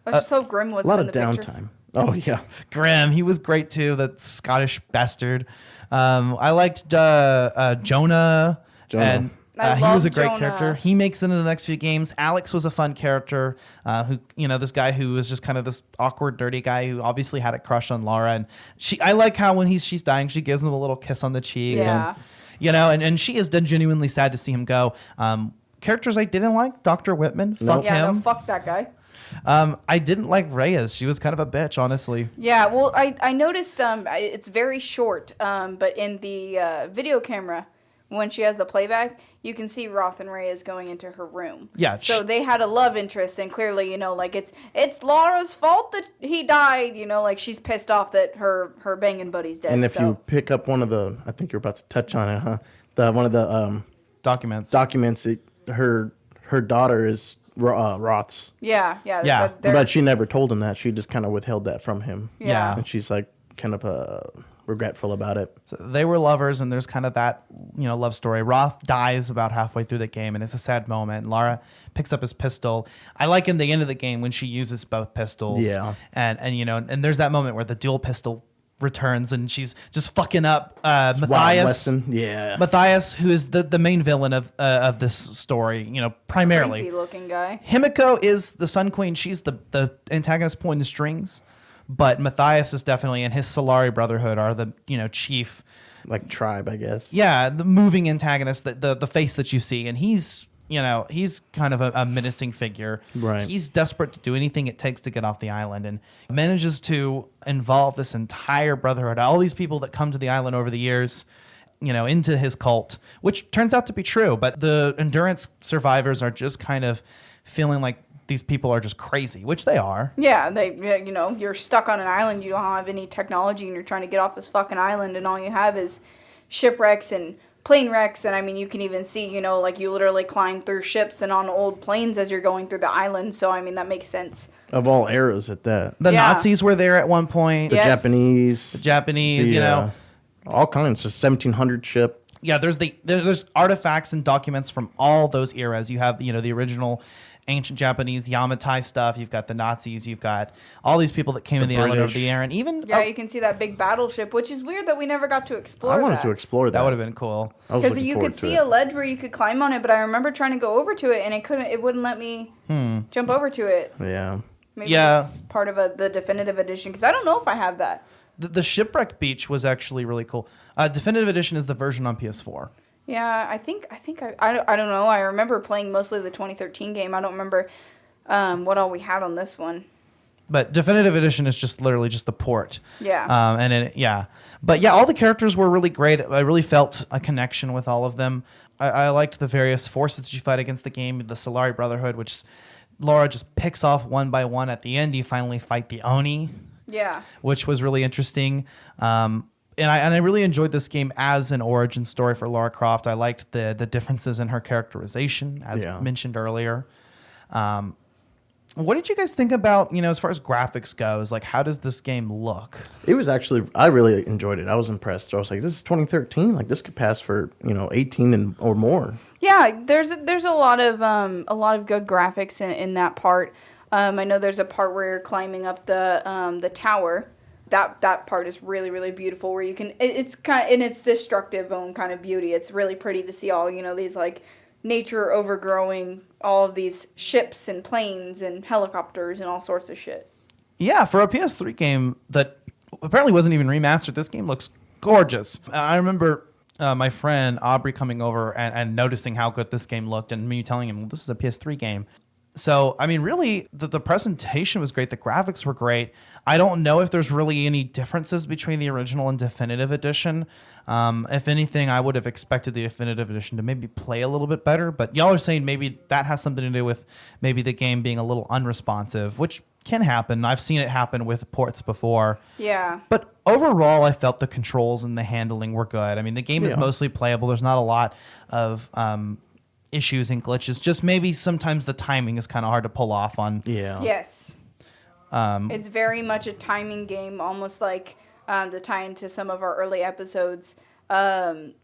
Speaker 3: Let's just hope Grim
Speaker 4: A
Speaker 3: wasn't
Speaker 4: lot
Speaker 3: in
Speaker 4: of
Speaker 3: the picture.
Speaker 4: downtime. Oh, yeah.
Speaker 2: Graham, he was great too. That Scottish bastard. I liked Jonah. And
Speaker 3: I
Speaker 2: he was a
Speaker 3: love
Speaker 2: great
Speaker 3: Jonah.
Speaker 2: character. He makes it into the next few games. Alex was a fun character. This guy who was just kind of this awkward, dirty guy who obviously had a crush on Laura. And I like how when she's dying, she gives him a little kiss on the cheek.
Speaker 3: Yeah.
Speaker 2: And she is genuinely sad to see him go. Characters I didn't like, Dr. Whitman. Fuck
Speaker 3: Yeah,
Speaker 2: him.
Speaker 3: no, fuck that guy.
Speaker 2: I didn't like Reyes. She was kind of a bitch, honestly.
Speaker 3: Yeah, well, I noticed it's very short, but in the video camera, when she has the playback, you can see Roth and Reyes going into her room.
Speaker 2: Yeah.
Speaker 3: So they had a love interest, and clearly, it's Laura's fault that he died. She's pissed off that her banging buddy's dead.
Speaker 4: And if you pick up one of the, I think you're about to touch on it, huh? One of the
Speaker 2: Documents.
Speaker 4: her daughter is Roth's.
Speaker 3: Yeah.
Speaker 2: Yeah.
Speaker 4: But she never told him that. She just kind of withheld that from him.
Speaker 2: Yeah.
Speaker 4: And she's like kind of regretful about it.
Speaker 2: So they were lovers, and there's kind of that, love story. Roth dies about halfway through the game, and it's a sad moment. Laura picks up his pistol. I like in the end of the game when she uses both pistols.
Speaker 4: Yeah.
Speaker 2: And there's that moment where the dual pistol returns, and she's just fucking up
Speaker 4: Wild
Speaker 2: Matthias.
Speaker 4: Weston. Yeah.
Speaker 2: Matthias, who is the main villain of this story, primarily.
Speaker 3: Creepy looking guy.
Speaker 2: Himiko is the Sun Queen. She's the antagonist pulling the strings, but Matthias is definitely, and his Solari Brotherhood are the chief,
Speaker 4: Like tribe, I guess.
Speaker 2: yeah, the moving antagonist, the face that you see, and he's kind of a menacing figure.
Speaker 4: Right.
Speaker 2: He's desperate to do anything it takes to get off the island, and manages to involve this entire brotherhood, all these people that come to the island over the years, into his cult, which turns out to be true. But the Endurance survivors are just kind of feeling like these people are just crazy, which they are.
Speaker 3: Yeah, you're stuck on an island. You don't have any technology, and you're trying to get off this fucking island, and all you have is shipwrecks and plane wrecks. And I mean, you can even see, like you literally climb through ships and on old planes as you're going through the island. So I mean, that makes sense.
Speaker 4: Of all eras at that.
Speaker 2: The
Speaker 3: Yeah.
Speaker 2: Nazis were there at one point.
Speaker 4: The
Speaker 3: Yes.
Speaker 4: Japanese.
Speaker 2: The Japanese,
Speaker 4: All kinds. Just 1700 ship.
Speaker 2: Yeah, there's artifacts and documents from all those eras. You have the original ancient Japanese Yamatai stuff. You've got the Nazis. You've got all these people that came in the island over
Speaker 4: British.
Speaker 2: the air, and even
Speaker 3: Yeah, you can see that big battleship, which is weird that we never got to explore.
Speaker 4: I wanted to explore that.
Speaker 2: that would have been cool.
Speaker 4: I was
Speaker 3: Because
Speaker 4: looking
Speaker 3: you
Speaker 4: forward
Speaker 3: could
Speaker 4: to
Speaker 3: see
Speaker 4: it.
Speaker 3: a ledge where you could climb on it, but I remember trying to go over to it, and it wouldn't let me jump over to it.
Speaker 4: Yeah.
Speaker 3: Maybe
Speaker 2: Yeah.
Speaker 3: it's part of the definitive edition, because I don't know if I have that.
Speaker 2: The shipwreck beach was actually really cool. Definitive Edition is the version on PS4.
Speaker 3: Yeah, I don't know. I remember playing mostly the 2013 game. I don't remember what all we had on this one.
Speaker 2: But Definitive Edition is just literally just the port.
Speaker 3: Yeah.
Speaker 2: But yeah, all the characters were really great. I really felt a connection with all of them. I liked the various forces that you fight against the game. The Solari Brotherhood, which Laura just picks off one by one. At the end, you finally fight the Oni.
Speaker 3: Yeah.
Speaker 2: Which was really interesting. And I really enjoyed this game as an origin story for Lara Croft. I liked the differences in her characterization, as mentioned earlier. What did you guys think about, as far as graphics goes? Like, how does this game look?
Speaker 4: It was actually, I really enjoyed it. I was impressed. I was like, this is 2013. Like, this could pass for, 18 or more.
Speaker 3: Yeah, there's a lot of good graphics in that part. I know there's a part where you're climbing up the tower. That part is really, really beautiful, where you can, it's kind of in its destructive own kind of beauty. It's really pretty to see all, these like nature overgrowing all of these ships and planes and helicopters and all sorts of shit.
Speaker 2: Yeah, for a PS3 game that apparently wasn't even remastered, this game looks gorgeous. I remember my friend Aubrey coming over and noticing how good this game looked, and me telling him, well, this is a PS3 game. So, I mean, really, the presentation was great. The graphics were great. I don't know if there's really any differences between the original and definitive edition. If anything, I would have expected the definitive edition to maybe play a little bit better. But y'all are saying maybe that has something to do with maybe the game being a little unresponsive, which can happen. I've seen it happen with ports before.
Speaker 3: Yeah.
Speaker 2: But overall, I felt the controls and the handling were good. I mean, the game is mostly playable. There's not a lot of issues and glitches. Just maybe sometimes the timing is kind of hard to pull off on.
Speaker 4: Yeah.
Speaker 3: Yes. It's very much a timing game, almost like to tie into some of our early episodes, tying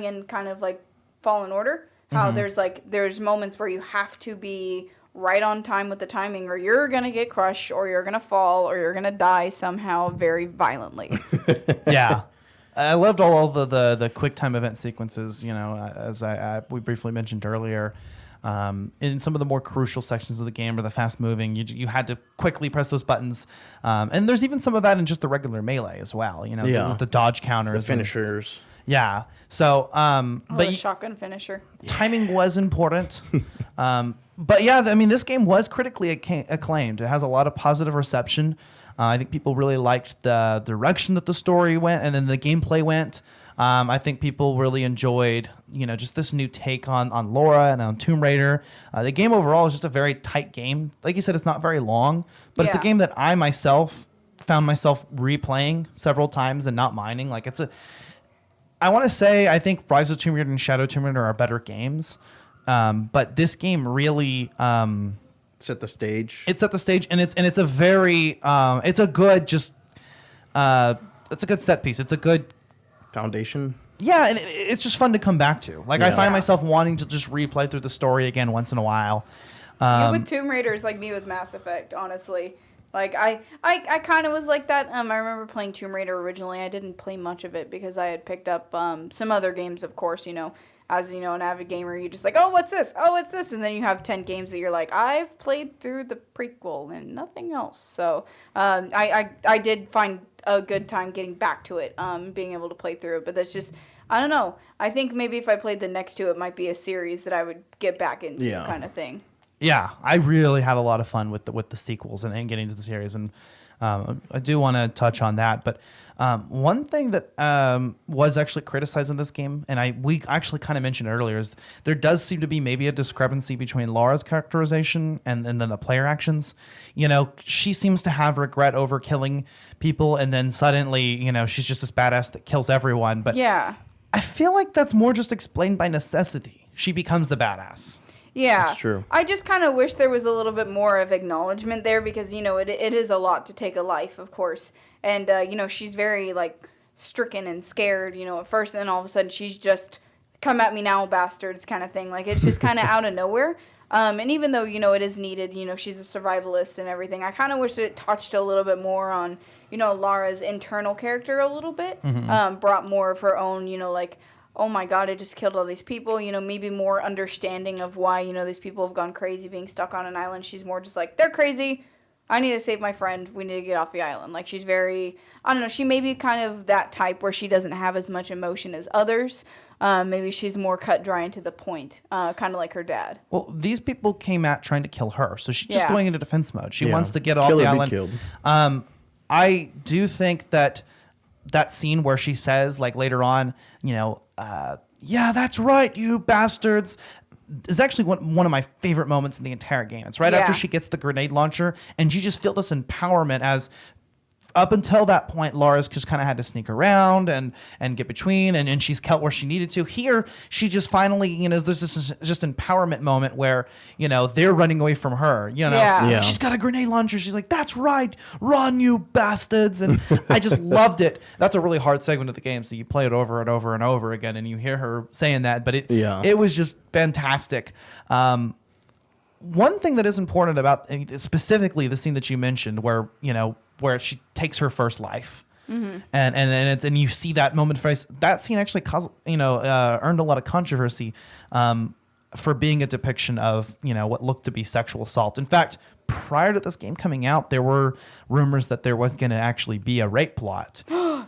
Speaker 3: in kind of like Fallen Order. How there's moments where you have to be right on time with the timing, or you're gonna get crushed, or you're gonna fall, or you're gonna die somehow very violently.
Speaker 2: Yeah. I loved all the quick time event sequences, as we briefly mentioned earlier. In some of the more crucial sections of the game, or the fast moving, you had to quickly press those buttons. And there's even some of that in just the regular melee as well, with the dodge counters.
Speaker 4: The finishers.
Speaker 2: Yeah. So,
Speaker 3: The shotgun finisher.
Speaker 2: timing was important. But yeah, I mean, this game was critically acclaimed. It has a lot of positive reception. I think people really liked the direction that the story went, and then the gameplay went. I think people really enjoyed, just this new take on Laura and on Tomb Raider. The game overall is just a very tight game. Like you said, it's not very long, but it's a game that I myself found myself replaying several times and not minding. Like I want to say, I think Rise of Tomb Raider and Shadow Tomb Raider are better games, but this game really
Speaker 4: Set the stage.
Speaker 2: It set the stage, and it's a very it's a good set piece. It's a good
Speaker 4: Foundation.
Speaker 2: Yeah, and it's just fun to come back to. Like, I find myself wanting to just replay through the story again once in a while.
Speaker 3: You with Tomb Raiders like me with Mass Effect, honestly. Like I kind of was like that. I remember playing Tomb Raider originally. I didn't play much of it because I had picked up some other games, of course, as an avid gamer, you just like, oh, what's this? Oh, what's this? And then you have 10 games that you're like, I've played through the prequel and nothing else. So I did find a good time getting back to it, being able to play through it. But that's just, I don't know. I think maybe if I played the next two, it might be a series that I would get back into, kind of thing.
Speaker 2: Yeah, I really had a lot of fun with the sequels and getting to the series, and I do want to touch on that. But one thing that was actually criticized in this game, and we actually kind of mentioned earlier, is there does seem to be maybe a discrepancy between Laura's characterization and then the player actions. She seems to have regret over killing people, and then suddenly, she's just this badass that kills everyone. But
Speaker 3: yeah,
Speaker 2: I feel like that's more just explained by necessity. She becomes the badass.
Speaker 3: Yeah,
Speaker 4: that's true.
Speaker 3: I just kind of wish there was a little bit more of acknowledgement there because, it is a lot to take a life, of course. And, she's very, stricken and scared, at first. And then all of a sudden she's just, come at me now, bastards, kind of thing. Like, it's just kind of out of nowhere. And even though, it is needed, she's a survivalist and everything, I kind of wish that it touched a little bit more on, Lara's internal character a little bit.
Speaker 2: Mm-hmm.
Speaker 3: Brought more of her own, oh my God, I just killed all these people, maybe more understanding of why, these people have gone crazy being stuck on an island. She's more just like, they're crazy. I need to save my friend. We need to get off the island. Like, she's very, I don't know, she may be kind of that type where she doesn't have as much emotion as others. Maybe she's more cut dry and to the point, kind of like her dad.
Speaker 2: Well, these people came out trying to kill her, so she's just going into defense mode. She wants to get off
Speaker 4: Kill
Speaker 2: the
Speaker 4: or be
Speaker 2: island.
Speaker 4: killed.
Speaker 2: I do think that scene where she says, later on, yeah, that's right, you bastards, is actually one of my favorite moments in the entire game. It's right after she gets the grenade launcher, and you just feel this empowerment as up until that point, Laura's just kind of had to sneak around and get between, and she's kept where she needed to. Here, she just finally, there's this just empowerment moment where, they're running away from her, She's got a grenade launcher. She's like, that's right, run, you bastards. And I just loved it. That's a really hard segment of the game, so you play it over and over and over again, and you hear her saying that, but it was just fantastic. One thing that is important about specifically the scene that you mentioned where she takes her first life. Mm-hmm. And you see that moment face. That scene actually earned a lot of controversy for being a depiction of what looked to be sexual assault. In fact, prior to this game coming out, there were rumors that there was going to actually be a rape plot.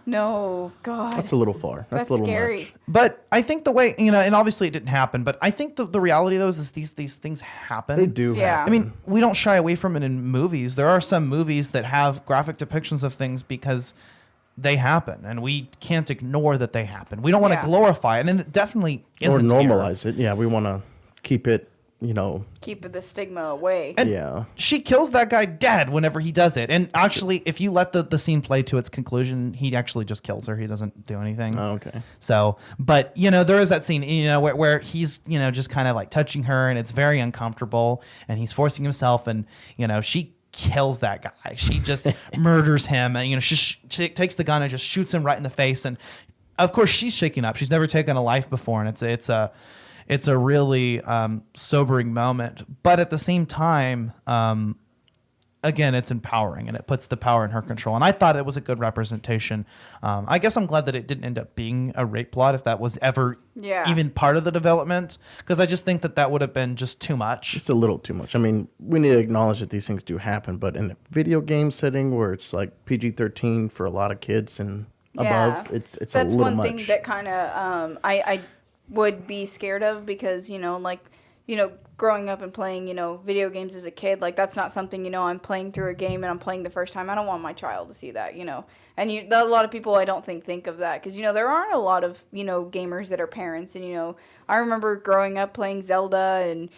Speaker 3: No, God.
Speaker 4: That's a little far. That's a little
Speaker 3: scary.
Speaker 4: much.
Speaker 2: But I think the way, and obviously it didn't happen, but I think the reality of those is these things happen.
Speaker 4: They do happen.
Speaker 2: I mean, we don't shy away from it in movies. There are some movies that have graphic depictions of things because they happen, and we can't ignore that they happen. We don't want to glorify it, and it definitely isn't.
Speaker 4: Or normalize it. Yeah, we want to keep it,
Speaker 3: keep the stigma away.
Speaker 2: And she kills that guy dead whenever he does it. And actually, if you let the scene play to its conclusion, he actually just kills her. He doesn't do anything.
Speaker 4: Oh, okay.
Speaker 2: So, but, there is that scene, where he's, just kind of touching her, and it's very uncomfortable, and he's forcing himself, and, she kills that guy. She just murders him, and, she takes the gun and just shoots him right in the face. And, of course, she's shaking up. She's never taken a life before, and it's a really sobering moment, but at the same time, again, it's empowering, and it puts the power in her control. And I thought it was a good representation. I guess I'm glad that it didn't end up being a rape plot, if that was ever even part of the development, because I just think that would have been just too much.
Speaker 4: It's a little too much. I mean, we need to acknowledge that these things do happen, but in a video game setting where it's PG-13 for a lot of kids and above, it's a little much.
Speaker 3: That's one thing that kind of I would be scared of because, growing up and playing, video games as a kid, that's not something, I'm playing through a game and I'm playing the first time. I don't want my child to see that, And a lot of people I don't think of that because, there aren't a lot of, gamers that are parents. And, I remember growing up playing Zelda and,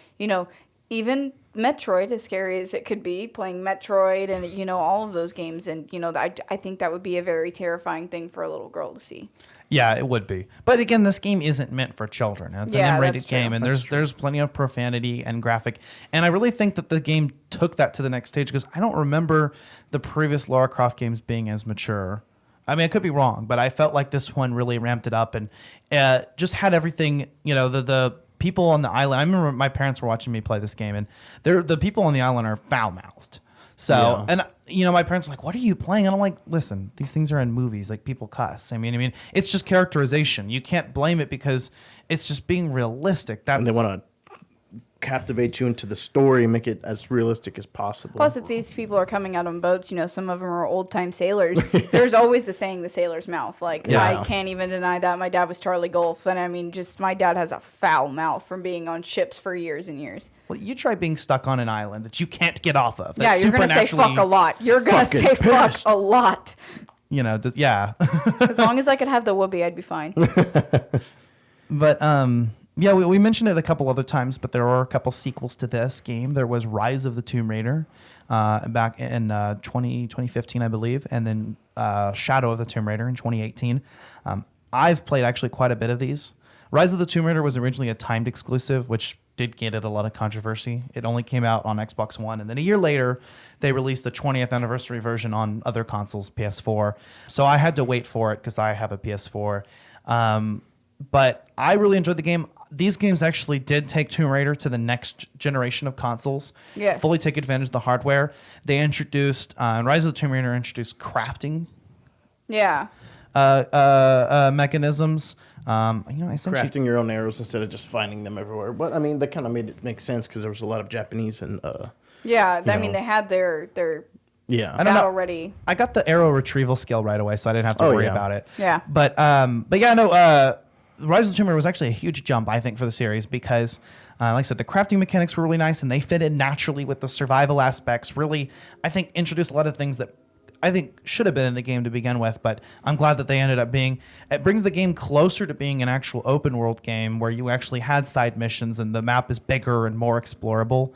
Speaker 3: even Metroid, as scary as it could be, playing Metroid and, all of those games. And, I think that would be a very terrifying thing for a little girl to see.
Speaker 2: Yeah, it would be. But again, this game isn't meant for children. It's an M-rated game, and there's plenty of profanity and graphic. And I really think that the game took that to the next stage because I don't remember the previous Lara Croft games being as mature. I mean, I could be wrong, but I felt like this one really ramped it up and just had everything, the people on the island. I remember my parents were watching me play this game, and the people on the island are foul-mouthed. So,
Speaker 4: Yeah.
Speaker 2: and my parents were like, "What are you playing?" And I'm like, "Listen, these things are in movies. Like, people cuss. I mean, it's just characterization. You can't blame it because it's just being realistic. That's
Speaker 4: And they want to captivate you into the story and make it as realistic as possible.
Speaker 3: Plus, if these people are coming out on boats, some of them are old-time sailors. There's always the saying, the sailor's mouth. Like,
Speaker 4: Yeah.
Speaker 3: I can't even deny that. My dad was Charlie Gulf. And, I mean, just my dad has a foul mouth from being on ships for years and years.
Speaker 2: well, you try being stuck on an island that you can't get off of.
Speaker 3: Yeah,
Speaker 2: That's
Speaker 3: you're going to say fuck a lot. You're going to
Speaker 4: Fucking
Speaker 3: say fuck
Speaker 4: pissed.
Speaker 3: a lot.
Speaker 2: Yeah.
Speaker 3: As long as I could have the whoopee, I'd be fine.
Speaker 2: But yeah, we mentioned it a couple other times, but there are a couple sequels to this game. There was Rise of the Tomb Raider back in 2015, I believe, and then Shadow of the Tomb Raider in 2018. I've played actually quite a bit of these. Rise of the Tomb Raider was originally a timed exclusive, which did get it a lot of controversy. It only came out on Xbox One, and then a year later, they released the 20th anniversary version on other consoles, PS4. So I had to wait for it because I have a PS4. But I really enjoyed the game. These games actually did take Tomb Raider to the next generation of consoles.
Speaker 3: Yes.
Speaker 2: Fully take advantage of the hardware. They introduced, Rise of the Tomb Raider introduced crafting
Speaker 3: Yeah.
Speaker 2: mechanisms. Essentially,
Speaker 4: Crafting your own arrows instead of just finding them everywhere. But I mean, that kind of made it make sense because there was a lot of Japanese and
Speaker 3: Yeah. I
Speaker 4: You
Speaker 3: mean,
Speaker 4: know.
Speaker 3: they had their
Speaker 4: yeah.
Speaker 2: I don't
Speaker 3: that
Speaker 2: know.
Speaker 3: already.
Speaker 2: I got the arrow retrieval skill right away, so I didn't have to
Speaker 4: Oh,
Speaker 2: worry
Speaker 4: yeah.
Speaker 2: about it.
Speaker 3: Yeah.
Speaker 2: But yeah, no. Rise of the Tomb Raider was actually a huge jump, I think, for the series because, like I said, the crafting mechanics were really nice and they fit in naturally with the survival aspects. Really, I think introduced a lot of things that I think should have been in the game to begin with, but I'm glad that they ended up being. It brings the game closer to being an actual open world game where you actually had side missions and the map is bigger and more explorable,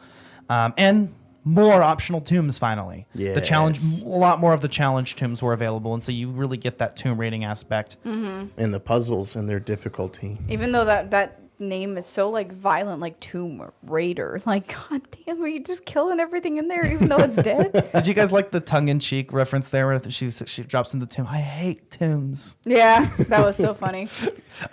Speaker 2: and more optional tombs. Finally, the challenge, a lot more of the challenge tombs were available, and so you really get that tomb raiding aspect.
Speaker 3: Mm-hmm.
Speaker 4: And the puzzles and their difficulty.
Speaker 3: Even though that name is so violent, like Tomb Raider. Like, god damn, are you just killing everything in there even though it's dead?
Speaker 2: Did you guys like the tongue-in-cheek reference there where she drops in the tomb? I hate tombs.
Speaker 3: Yeah, that was so funny.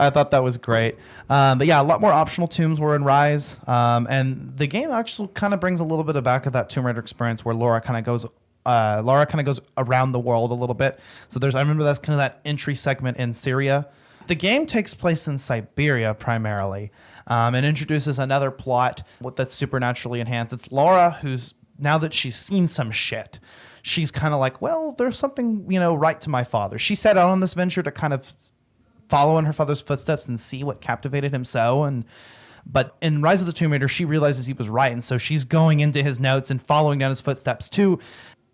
Speaker 2: I thought that was great. But yeah, a lot more optional tombs were in Rise. And the game actually kind of brings a little bit of back of that Tomb Raider experience where Laura kind of goes around the world a little bit. So I remember that's kind of that entry segment in Syria. The game takes place in Siberia primarily, and introduces another plot that's supernaturally enhanced. It's Laura who's, now that she's seen some shit, she's kind of like, well, there's something, right to my father. She set out on this venture to kind of follow in her father's footsteps and see what captivated him so. But in Rise of the Tomb Raider, she realizes he was right, and so she's going into his notes and following down his footsteps to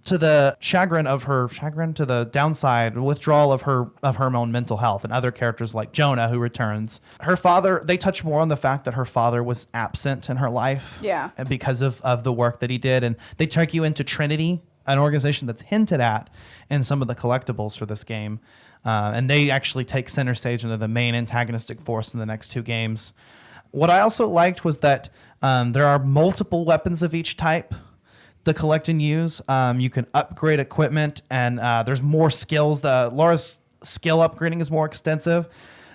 Speaker 2: the to the downside, withdrawal of her own mental health, and other characters like Jonah who returns. Her father, they touch more on the fact that her father was absent in her life,
Speaker 3: Yeah.
Speaker 2: and because of the work that he did, and they take you into Trinity, an organization that's hinted at in some of the collectibles for this game, and they actually take center stage into the main antagonistic force in the next two games. What I also liked was that there are multiple weapons of each type to collect and use. You can upgrade equipment, and there's more skills. Laura's skill upgrading is more extensive.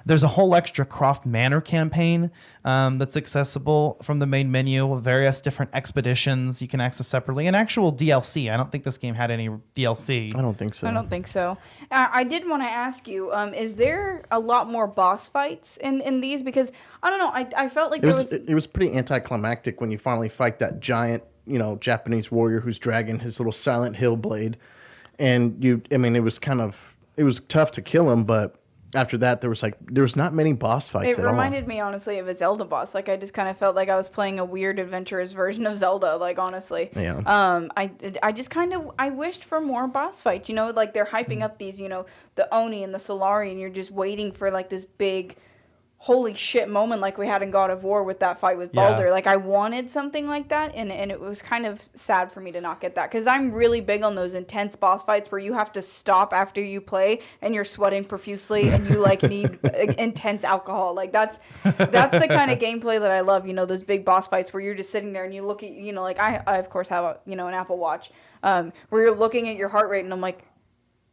Speaker 2: There's a whole extra Croft Manor campaign that's accessible from the main menu with various different expeditions you can access separately, and actual DLC. I don't think this game had any DLC.
Speaker 4: I don't think so.
Speaker 3: I don't think so. I did want to ask you, is there a lot more boss fights in these? Because, I don't know, I felt like
Speaker 4: It was pretty anticlimactic when you finally fight that giant, Japanese warrior who's dragging his little Silent Hill blade. And it was tough to kill him, but after that, there was not many boss fights at all.
Speaker 3: It reminded me, honestly, of a Zelda boss. Like, I just kind of felt like I was playing a weird, adventurous version of Zelda, like, honestly.
Speaker 4: Yeah.
Speaker 3: I just kind of, I wished for more boss fights, like, they're hyping up these, the Oni and the Solari, and you're just waiting for, like, this big, holy shit moment like we had in God of War with that fight with Baldur.
Speaker 2: Yeah.
Speaker 3: Like, I wanted something like that, and it was kind of sad for me to not get that, because I'm really big on those intense boss fights where you have to stop after you play and you're sweating profusely and you like need intense alcohol. Like, that's the kind of gameplay that I love, those big boss fights where you're just sitting there and you look at, like I of course have an Apple Watch, where you're looking at your heart rate, and I'm like,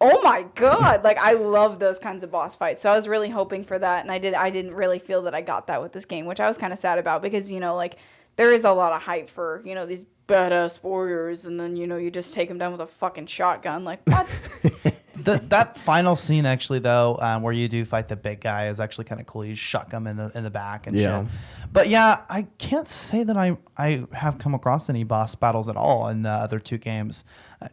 Speaker 3: oh my god, like, I love those kinds of boss fights. So I was really hoping for that, and I didn't really feel that I got that with this game, which I was kind of sad about, because, like, there is a lot of hype for, these badass warriors, and then, you just take them down with a fucking shotgun. Like, what?
Speaker 2: That final scene, actually, though, where you do fight the big guy, is actually kind of cool. You shotgun him in the back and shit. But yeah, I can't say that I have come across any boss battles at all in the other two games.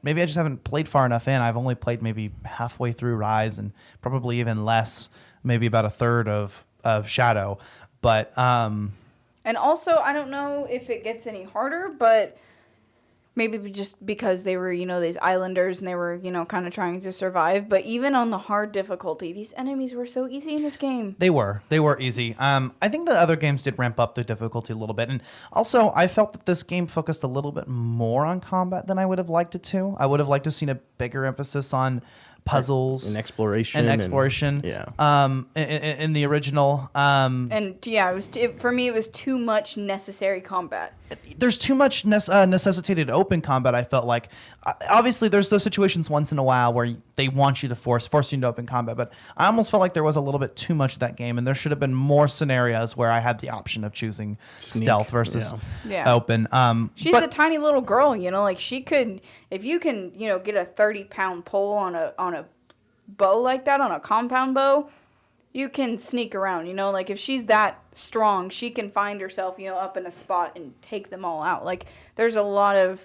Speaker 2: Maybe I just haven't played far enough in. I've only played maybe halfway through Rise, and probably even less, maybe about a third of Shadow. But
Speaker 3: and also, I don't know if it gets any harder, but maybe just because they were, these islanders and they were, kind of trying to survive. But even on the hard difficulty, these enemies were so easy in this game.
Speaker 2: They were easy. I think the other games did ramp up the difficulty a little bit. And also, I felt that this game focused a little bit more on combat than I would have liked it to. I would have liked to have seen a bigger emphasis on puzzles
Speaker 4: and exploration.
Speaker 2: In the original.
Speaker 3: For me, it was too much necessary combat.
Speaker 2: There's too much necessitated open combat, I felt like. Obviously, there's those situations once in a while where they want you to force you into open combat, but I almost felt like there was a little bit too much of that game, and there should have been more scenarios where I had the option of choosing stealth versus open.
Speaker 3: She's a tiny little girl, like she could, if you can, get a 30-pound pole on a bow like that, on a compound bow, you can sneak around, like if she's that strong, she can find herself, up in a spot and take them all out. Like there's a lot of,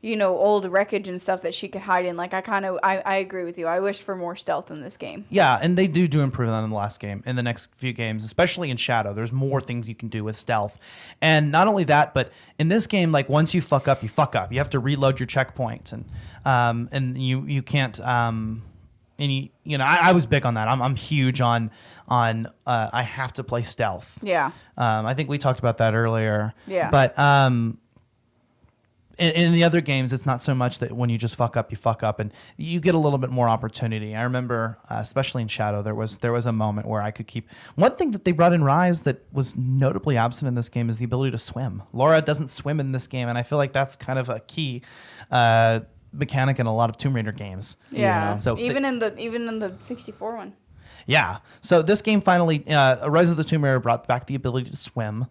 Speaker 3: old wreckage and stuff that she could hide in. Like I agree with you. I wish for more stealth in this game.
Speaker 2: Yeah, and they do improve on in the last game, in the next few games, especially in Shadow. There's more things you can do with stealth. And not only that, but in this game, like once you fuck up, you fuck up. You have to reload your checkpoint, and you can't. I was big on that. I'm huge on I have to play stealth.
Speaker 3: Yeah.
Speaker 2: I think we talked about that earlier.
Speaker 3: Yeah.
Speaker 2: But in the other games, it's not so much that when you just fuck up, you fuck up, and you get a little bit more opportunity. I remember, especially in Shadow, there was a moment where I could keep. One thing that they brought in Rise that was notably absent in this game is the ability to swim. Laura doesn't swim in this game, and I feel like that's kind of a key mechanic in a lot of Tomb Raider games.
Speaker 3: Yeah.
Speaker 2: So
Speaker 3: even in the 64 one.
Speaker 2: Yeah. So this game finally, Rise of the Tomb Raider brought back the ability to swim.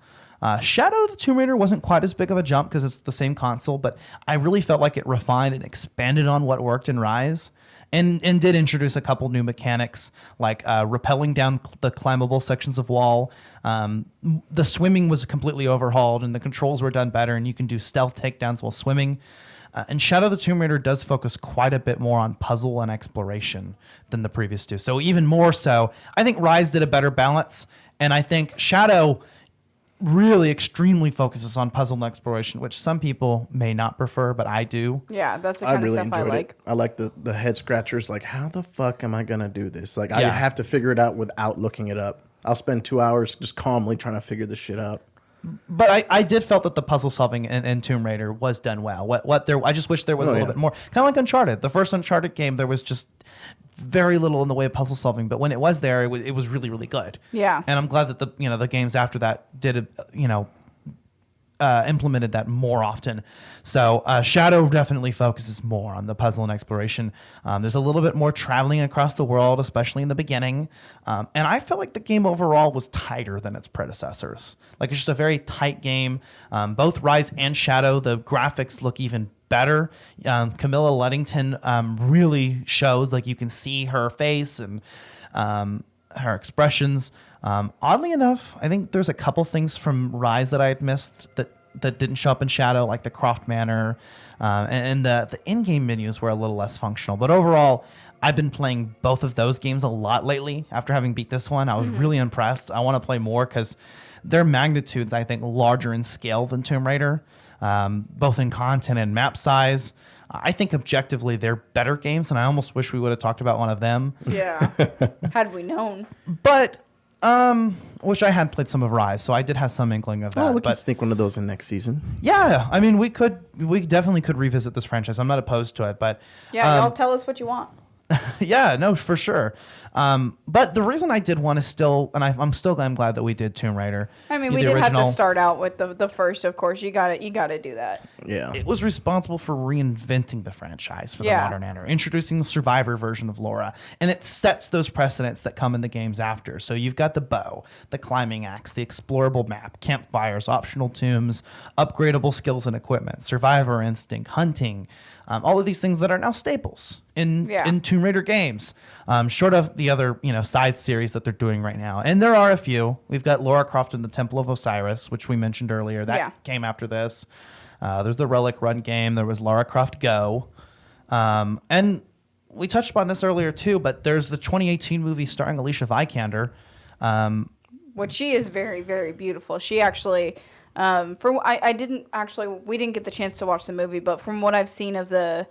Speaker 2: Shadow of the Tomb Raider wasn't quite as big of a jump because it's the same console, but I really felt like it refined and expanded on what worked in Rise. And did introduce a couple new mechanics, like rappelling down the climbable sections of wall. The swimming was completely overhauled, and the controls were done better, and you can do stealth takedowns while swimming. And Shadow of the Tomb Raider does focus quite a bit more on puzzle and exploration than the previous two. So even more so, I think Rise did a better balance, and I think Shadow really extremely focuses on puzzle and exploration, which some people may not prefer, but I do.
Speaker 3: Yeah, that's the kind of stuff I like.
Speaker 4: I like the head scratchers. Like, how the fuck am I going to do this? Like, I have to figure it out without looking it up. I'll spend 2 hours just calmly trying to figure this shit out.
Speaker 2: But I did felt that the puzzle solving in Tomb Raider was done well. I just wish there was a little bit more. Kind of like Uncharted. The first Uncharted game, there was just very little in the way of puzzle solving, but when it was there, it was really, really good.
Speaker 3: Yeah.
Speaker 2: And I'm glad that the games after that did implemented that more often. So Shadow definitely focuses more on the puzzle and exploration. There's a little bit more traveling across the world, especially in the beginning. And I felt like the game overall was tighter than its predecessors. Like, it's just a very tight game. Both Rise and Shadow, the graphics look even better. Camilla Luddington really shows, like, you can see her face and her expressions. Oddly enough, I think there's a couple things from Rise that I had missed that didn't show up in Shadow, like the Croft Manor, and the in-game menus were a little less functional. But overall, I've been playing both of those games a lot lately. After having beat this one, I was really impressed. I want to play more because their magnitudes, I think, larger in scale than Tomb Raider, both in content and map size. I think objectively they're better games, and I almost wish we would have talked about one of them.
Speaker 3: Yeah, had we known.
Speaker 2: But wish I had played some of Rise, so I did have some inkling of that.
Speaker 4: Oh, we can sneak one of those in next season.
Speaker 2: Yeah, I mean, we definitely could revisit this franchise. I'm not opposed to it, but
Speaker 3: yeah, y'all tell us what you want.
Speaker 2: Yeah, no, for sure. But the reason I did want to still, and I'm glad that we did Tomb Raider.
Speaker 3: I mean,
Speaker 2: the
Speaker 3: we did have
Speaker 2: original.
Speaker 3: to start out with the first, of course. You gotta do that.
Speaker 4: Yeah.
Speaker 2: It was responsible for reinventing the franchise for the
Speaker 3: Yeah.
Speaker 2: modern era, introducing the survivor version of Laura, and it sets those precedents that come in the games after. So you've got the bow, the climbing axe, the explorable map, campfires, optional tombs, upgradable skills and equipment, survivor instinct, hunting, all of these things that are now staples in Tomb Raider games, short of the other side series that they're doing right now. And there are a few. We've got Lara Croft in the Temple of Osiris, which we mentioned earlier. That came after this. There's the Relic Run game. There was Lara Croft Go. And we touched upon this earlier too, but there's the 2018 movie starring Alicia Vikander.
Speaker 3: Which she is very, very beautiful. She actually, we didn't get the chance to watch the movie, but from what I've seen of the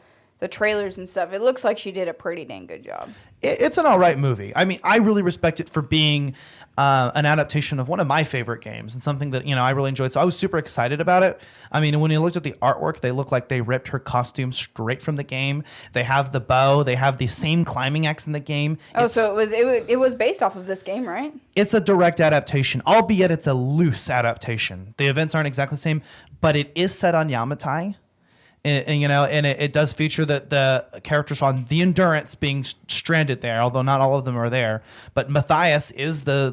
Speaker 3: trailers and stuff, it looks like she did a pretty dang good job.
Speaker 2: It's an all right movie. I mean, I really respect it for being an adaptation of one of my favorite games and something that, I really enjoyed. So I was super excited about it. I mean, when you looked at the artwork, they look like they ripped her costume straight from the game. They have the bow. They have the same climbing axe in the game.
Speaker 3: So it was based off of this game, right?
Speaker 2: It's a direct adaptation, albeit it's a loose adaptation. The events aren't exactly the same, but it is set on Yamatai. And it does feature the characters on the Endurance being stranded there, although not all of them are there. But Matthias is the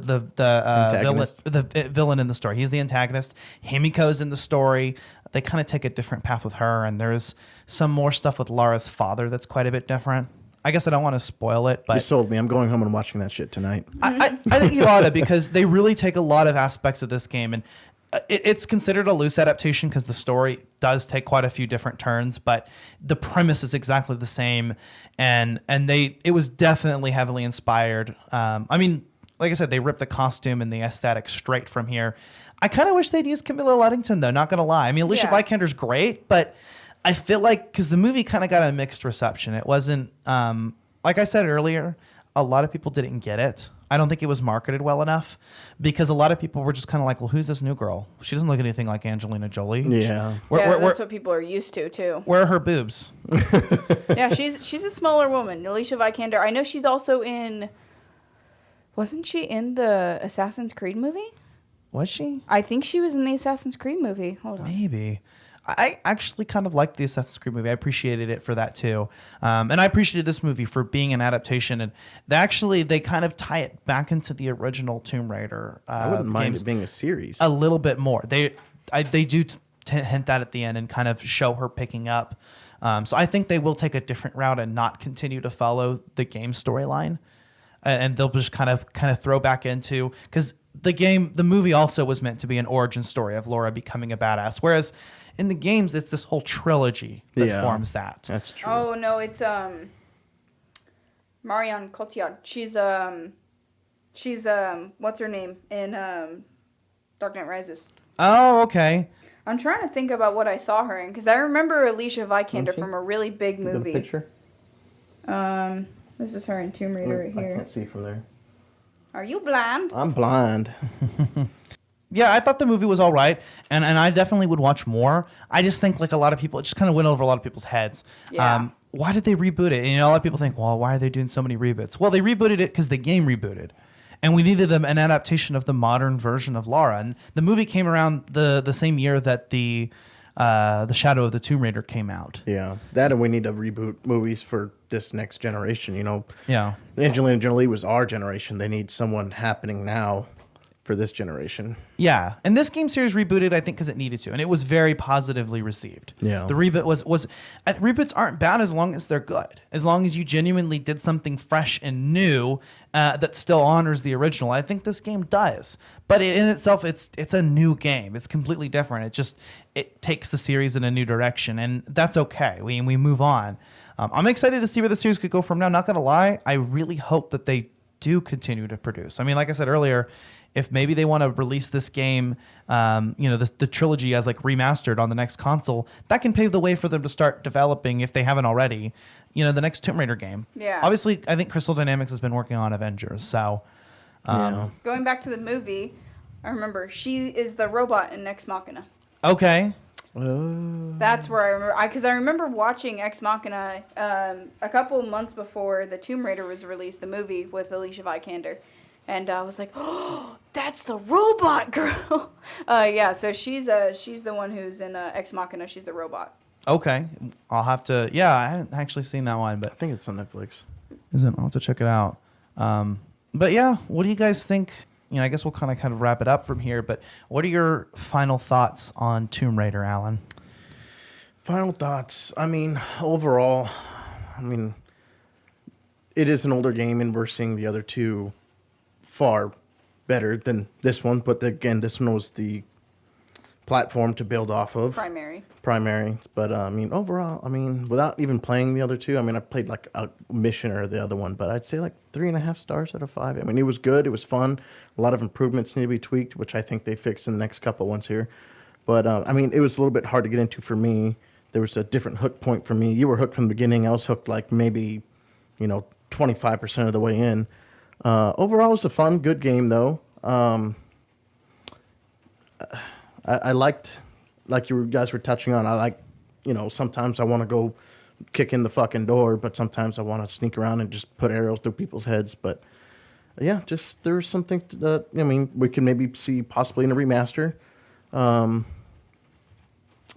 Speaker 2: villain in the story. He's the antagonist. Himiko's in the story. They kind of take a different path with her, and there's some more stuff with Lara's father that's quite a bit different. I guess I don't want to spoil it, but
Speaker 4: You sold me. I'm going home and watching that shit tonight.
Speaker 2: I think you ought to, because they really take a lot of aspects of this game, and it's considered a loose adaptation because the story does take quite a few different turns, but the premise is exactly the same, and it was definitely heavily inspired. I mean, like I said, they ripped the costume and the aesthetic straight from here. I kind of wish they'd used Camilla Luddington, though, not gonna lie. I mean, Alicia Vikander's great, but I feel like, because the movie kind of got a mixed reception. It wasn't, like I said earlier, a lot of people didn't get it. I don't think it was marketed well enough, because a lot of people were just kind of like, well, who's this new girl? She doesn't look anything like Angelina Jolie.
Speaker 4: Yeah.
Speaker 3: That's what people are used to, too.
Speaker 2: Where are her boobs?
Speaker 3: Yeah, she's a smaller woman, Alicia Vikander. I know she's also in... Wasn't she in the Assassin's Creed movie?
Speaker 2: Was she?
Speaker 3: I think she was in the Assassin's Creed movie. Hold on.
Speaker 2: Maybe. I actually kind of liked the Assassin's Creed movie. I appreciated it for that too. And I appreciated this movie for being an adaptation. And they kind of tie it back into the original Tomb Raider
Speaker 4: I wouldn't mind
Speaker 2: games
Speaker 4: it being a series.
Speaker 2: a little bit more. They do hint that at the end and kind of show her picking up. So I think they will take a different route and not continue to follow the game storyline. And they'll just kind of throw back into, because the movie also was meant to be an origin story of Laura becoming a badass. Whereas in the games, it's this whole trilogy that forms that.
Speaker 4: That's true.
Speaker 3: Oh, no, it's Marion Cotillard. She's what's her name in Dark Knight Rises.
Speaker 2: Oh, okay.
Speaker 3: I'm trying to think about what I saw her in, because I remember Alicia Vikander
Speaker 4: see?
Speaker 3: from a really big
Speaker 4: You got a
Speaker 3: movie.
Speaker 4: picture?
Speaker 3: This is her in Tomb Raider right
Speaker 4: I
Speaker 3: here.
Speaker 4: can't see from there.
Speaker 3: Are you blind?
Speaker 4: I'm blind.
Speaker 2: Yeah, I thought the movie was all right, and I definitely would watch more. I just think, like a lot of people, it just kind of went over a lot of people's heads.
Speaker 3: Yeah.
Speaker 2: Why did they reboot it? And a lot of people think, well, why are they doing so many reboots? Well, they rebooted it because the game rebooted, and we needed an adaptation of the modern version of Lara. And the movie came around the same year that the Shadow of the Tomb Raider came out.
Speaker 4: Yeah, that, and we need to reboot movies for this next generation.
Speaker 2: Yeah.
Speaker 4: Angelina Jolie was our generation. They need someone happening now for this generation.
Speaker 2: Yeah, and this game series rebooted, I think, because it needed to, and it was very positively received.
Speaker 4: Yeah.
Speaker 2: The reboot was reboots aren't bad as long as they're good, as long as you genuinely did something fresh and new that still honors the original. I think this game does, but in itself, it's a new game. It's completely different. It takes the series in a new direction, and that's okay. We move on. I'm excited to see where the series could go from now. Not gonna lie, I really hope that they do continue to produce. I mean, like I said earlier, if maybe they want to release this game, the trilogy as like remastered on the next console, that can pave the way for them to start developing, if they haven't already, the next Tomb Raider game.
Speaker 3: Yeah.
Speaker 2: Obviously, I think Crystal Dynamics has been working on Avengers, so.
Speaker 3: Going back to the movie, I remember she is the robot in Nex Machina.
Speaker 2: Okay.
Speaker 3: That's where I remember, because I remember watching Ex Machina a couple months before the Tomb Raider was released, the movie with Alicia Vikander, and I was like, oh, that's the robot girl. Yeah, so she's the one who's in Ex Machina. She's the robot.
Speaker 2: Okay, I'll have to. Yeah, I haven't actually seen that one, but
Speaker 4: I think it's on Netflix.
Speaker 2: I'll have to check it out. But yeah, what do you guys think? I guess we'll kind of wrap it up from here. But what are your final thoughts on Tomb Raider, Alan?
Speaker 4: Final thoughts. I mean, overall, it is an older game, and we're seeing the other two far better than this one. But again, this one was the platform to build off of.
Speaker 3: Primary.
Speaker 4: But overall, without even playing the other two, I played like a mission or the other one, but I'd say like 3.5 stars out of 5. It was good. It was fun. A lot of improvements need to be tweaked, which I think they fixed in the next couple ones here. But it was a little bit hard to get into for me. There was a different hook point for me. You were hooked from the beginning. I was hooked like maybe, 25% of the way in. Overall, it was a fun, good game though. I liked, like you guys were touching on, I like, sometimes I want to go kick in the fucking door, but sometimes I want to sneak around and just put arrows through people's heads. But yeah, just there's something that, we can maybe see possibly in a remaster.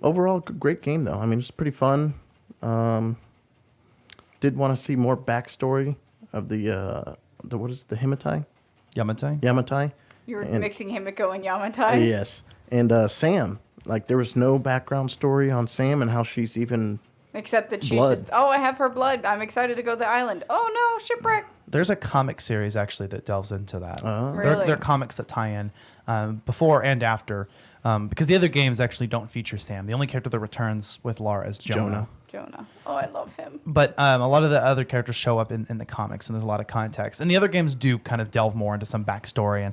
Speaker 4: Overall, great game though. It's pretty fun. Did want to see more backstory of the what is it, the Himitai? Yamatai.
Speaker 3: You're mixing Himiko and Yamatai?
Speaker 4: Yes. And Sam, like there was no background story on Sam and how she's even
Speaker 3: except that she's just, I have her blood. I'm excited to go to the island. Oh no, shipwreck.
Speaker 2: There's a comic series actually that delves into that.
Speaker 3: Really?
Speaker 2: They're comics that tie in before and after, because the other games actually don't feature Sam. The only character that returns with Lara is Jonah.
Speaker 3: Oh, I love him.
Speaker 2: But a lot of the other characters show up in the comics, and there's a lot of context. And the other games do kind of delve more into some backstory.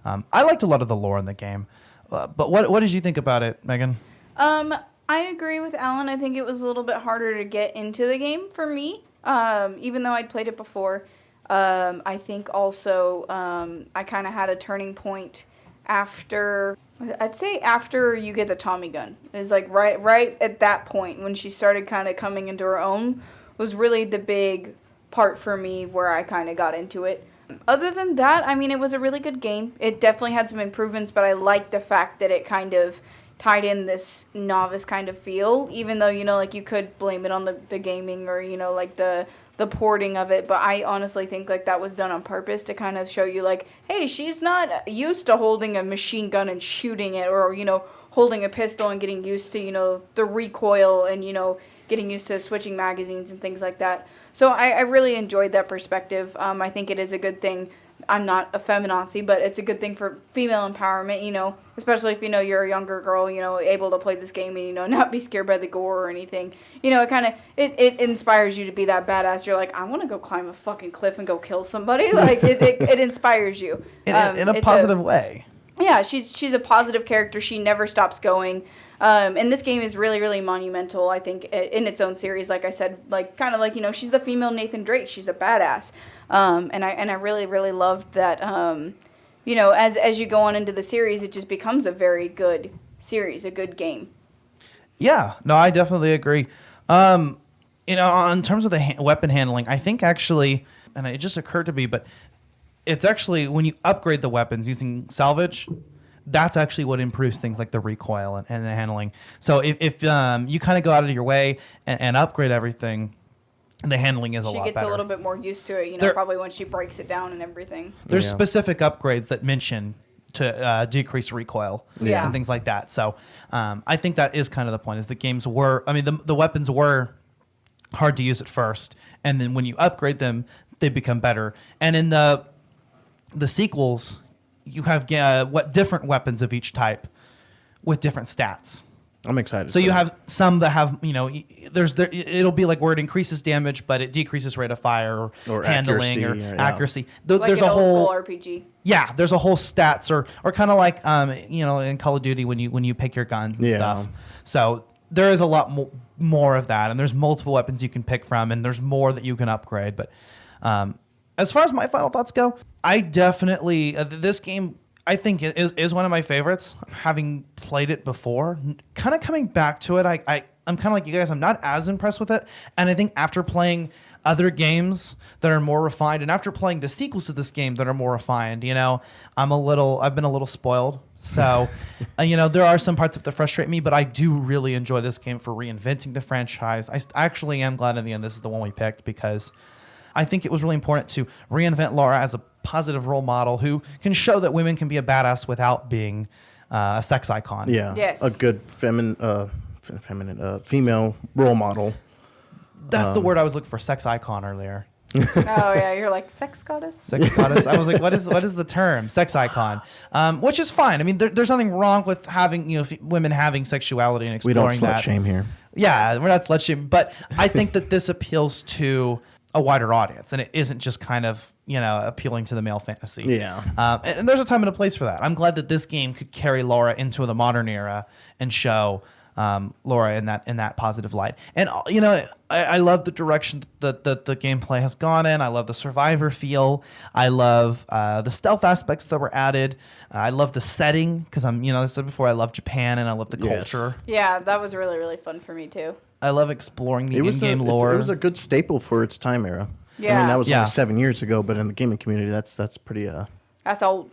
Speaker 2: And I liked a lot of the lore in the game. But what did you think about it, Megan?
Speaker 3: I agree with Alan. I think it was a little bit harder to get into the game for me, even though I'd played it before. I think also I kind of had a turning point after you get the Tommy gun. It was like right at that point when she started kind of coming into her own was really the big part for me where I kind of got into it. Other than that, it was a really good game. It definitely had some improvements, but I liked the fact that it kind of tied in this novice kind of feel, even though, like you could blame it on the gaming or, like the porting of it. But I honestly think like that was done on purpose to kind of show you like, hey, she's not used to holding a machine gun and shooting it or, holding a pistol and getting used to, the recoil and, getting used to switching magazines and things like that. So I really enjoyed that perspective. I think it is a good thing. I'm not a feminazi, but it's a good thing for female empowerment, especially if, you're a younger girl, able to play this game and, not be scared by the gore or anything. It kind of, it inspires you to be that badass. You're like, I want to go climb a fucking cliff and go kill somebody. Like, it inspires you.
Speaker 2: In a positive way.
Speaker 3: Yeah, she's a positive character. She never stops going. And this game is really, really monumental, I think, in its own series. Like I said, like kind of like, she's the female Nathan Drake. She's a badass. And I really, really loved that, as you go on into the series, it just becomes a very good series, a good game. Yeah,
Speaker 2: no, I definitely agree. In terms of the weapon handling, I think actually, and it just occurred to me, but it's actually when you upgrade the weapons using salvage, that's actually what improves things like the recoil and the handling. So if you kind of go out of your way and upgrade everything, the handling is a lot better. She gets a little bit more used to it, probably when she breaks it down and everything. There's specific upgrades that mention to decrease recoil and things like that. So I think that is kind of the point, is the games were, the weapons were hard to use at first, and then when you upgrade them, they become better. And in the sequels, you have different weapons of each type with different stats.
Speaker 4: I'm excited.
Speaker 2: So you have some that have, it'll be like where it increases damage, but it decreases rate of fire or handling accuracy.
Speaker 3: Like there's an old school RPG.
Speaker 2: Yeah, there's a whole stats or kind of like in Call of Duty when you pick your guns and stuff. So there is a lot more of that, and there's multiple weapons you can pick from, and there's more that you can upgrade. But as far as my final thoughts go, I definitely this game, I think it is one of my favorites. Having played it before, kind of coming back to it, I'm kind of like you guys. I'm not as impressed with it. And I think after playing other games that are more refined, and after playing the sequels to this game that are more refined, I've been a little spoiled. So, there are some parts that frustrate me, but I do really enjoy this game for reinventing the franchise. I actually am glad in the end this is the one we picked, because I think it was really important to reinvent Laura as a positive role model who can show that women can be a badass without being a sex icon.
Speaker 4: Yeah.
Speaker 3: Yes.
Speaker 4: A good female role model.
Speaker 2: That's the word I was looking for, sex icon, earlier.
Speaker 3: Oh yeah, you're like sex goddess.
Speaker 2: Sex goddess. I was like, what is the term? Sex icon, which is fine. I mean, there's nothing wrong with having women having sexuality and exploring that.
Speaker 4: We don't slut shame here.
Speaker 2: Yeah, we're not slut shaming, but I think that this appeals to a wider audience, and it isn't just kind of appealing to the male fantasy.
Speaker 4: Yeah.
Speaker 2: And there's a time and a place for that. I'm glad that this game could carry Laura into the modern era and show Laura in that positive light. And I love the direction that the gameplay has gone in. I love the survivor feel. I love the stealth aspects that were added. I love the setting because I said before, I love Japan and I love the culture.
Speaker 3: Yeah, that was really, really fun for me too.
Speaker 2: I love exploring the in-game lore.
Speaker 4: It was a good staple for its time era.
Speaker 3: Yeah.
Speaker 4: I mean, that was only 7 years ago, but in the gaming community, that's pretty.
Speaker 3: That's old.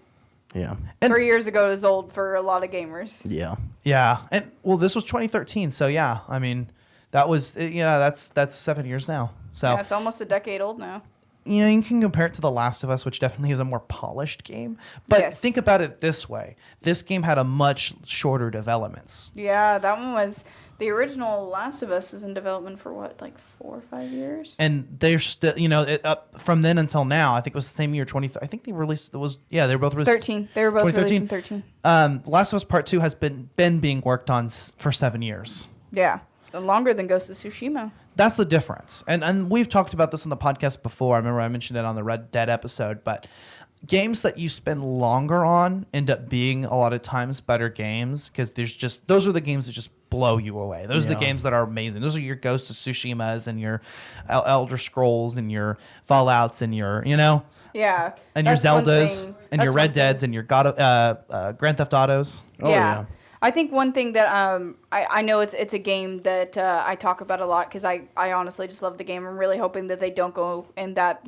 Speaker 4: Yeah.
Speaker 2: And
Speaker 3: 3 years ago is old for a lot of gamers.
Speaker 4: Yeah.
Speaker 2: Yeah, and this was 2013, so yeah, I mean, that was that's 7 years now. So
Speaker 3: Yeah, it's almost a decade old now.
Speaker 2: you can compare it to The Last of Us, which definitely is a more polished game. But
Speaker 3: Yes.
Speaker 2: think about it this way: this game had a much shorter developments.
Speaker 3: Yeah, that one was the original Last of Us was in development for what, like 4 or 5 years?
Speaker 2: And they're still, from then until now, I think it was the same year, 20. I think they released, they were both released.
Speaker 3: 13. They were both released in 13.
Speaker 2: Last of Us Part 2 has been being worked on for 7 years.
Speaker 3: Yeah. Longer than Ghost of Tsushima.
Speaker 2: That's the difference. And we've talked about this on the podcast before. I remember I mentioned it on the Red Dead episode, but games that you spend longer on end up being a lot of times better games because those are the games that just blow you away. Those are the games that are amazing. Those are your Ghost of Tsushimas and your Elder Scrolls and your Fallouts and your,
Speaker 3: Yeah.
Speaker 2: and your
Speaker 3: That's one
Speaker 2: Zeldas
Speaker 3: thing.
Speaker 2: and your
Speaker 3: That's
Speaker 2: Red
Speaker 3: one thing.
Speaker 2: Deads and your Grand Theft Autos.
Speaker 4: Oh, yeah.
Speaker 3: I think one thing that I know it's a game that I talk about a lot because I honestly just love the game. I'm really hoping that they don't go in that,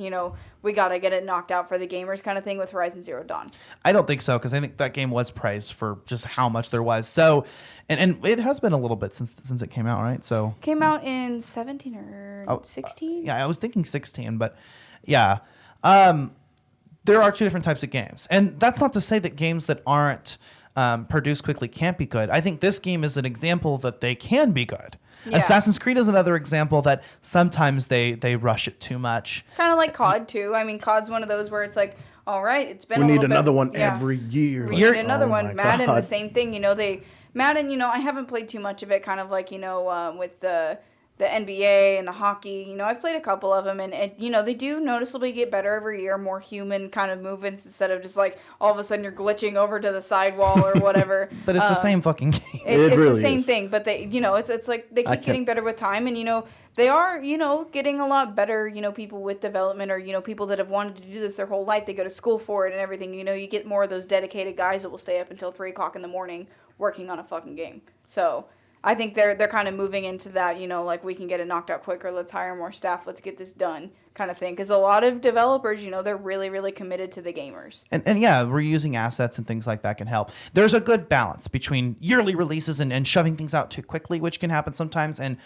Speaker 3: we got to get it knocked out for the gamers kind of thing with Horizon Zero Dawn.
Speaker 2: I don't think so because I think that game was praised for just how much there was. So, and it has been a little bit since it came out, right? So
Speaker 3: Came out in 17 or 16?
Speaker 2: Yeah, I was thinking 16, but yeah. There are two different types of games. And that's not to say that games that aren't produced quickly can't be good. I think this game is an example that they can be good.
Speaker 3: Yeah.
Speaker 2: Assassin's Creed is another example that sometimes they rush it too much.
Speaker 3: Kind of like COD too. I mean, COD's one of those where it's like, all right, it's been
Speaker 4: We
Speaker 3: a
Speaker 4: need
Speaker 3: little bit.
Speaker 4: another one
Speaker 3: Yeah.
Speaker 4: every year.
Speaker 3: We
Speaker 4: Like,
Speaker 3: need another
Speaker 4: oh
Speaker 3: one.
Speaker 4: my
Speaker 3: Madden, the
Speaker 4: God.
Speaker 3: same thing. Madden, I haven't played too much of it, kind of like, with the NBA and the hockey. I've played a couple of them, and they do noticeably get better every year, more human kind of movements instead of just like all of a sudden you're glitching over to the sidewall or whatever.
Speaker 2: But it's the same fucking game.
Speaker 3: It's
Speaker 4: really
Speaker 3: the same
Speaker 4: is.
Speaker 3: thing, but they, it's like they keep getting better with time, and they are, getting a lot better. People with development or people that have wanted to do this their whole life, they go to school for it and everything. You get more of those dedicated guys that will stay up until 3 o'clock in the morning working on a fucking game. So I think they're kind of moving into that, like we can get it knocked out quicker. Let's hire more staff. Let's get this done, kind of thing. Because a lot of developers, they're really, really committed to the gamers.
Speaker 2: And yeah, reusing assets and things like that can help. There's a good balance between yearly releases and shoving things out too quickly, which can happen sometimes, and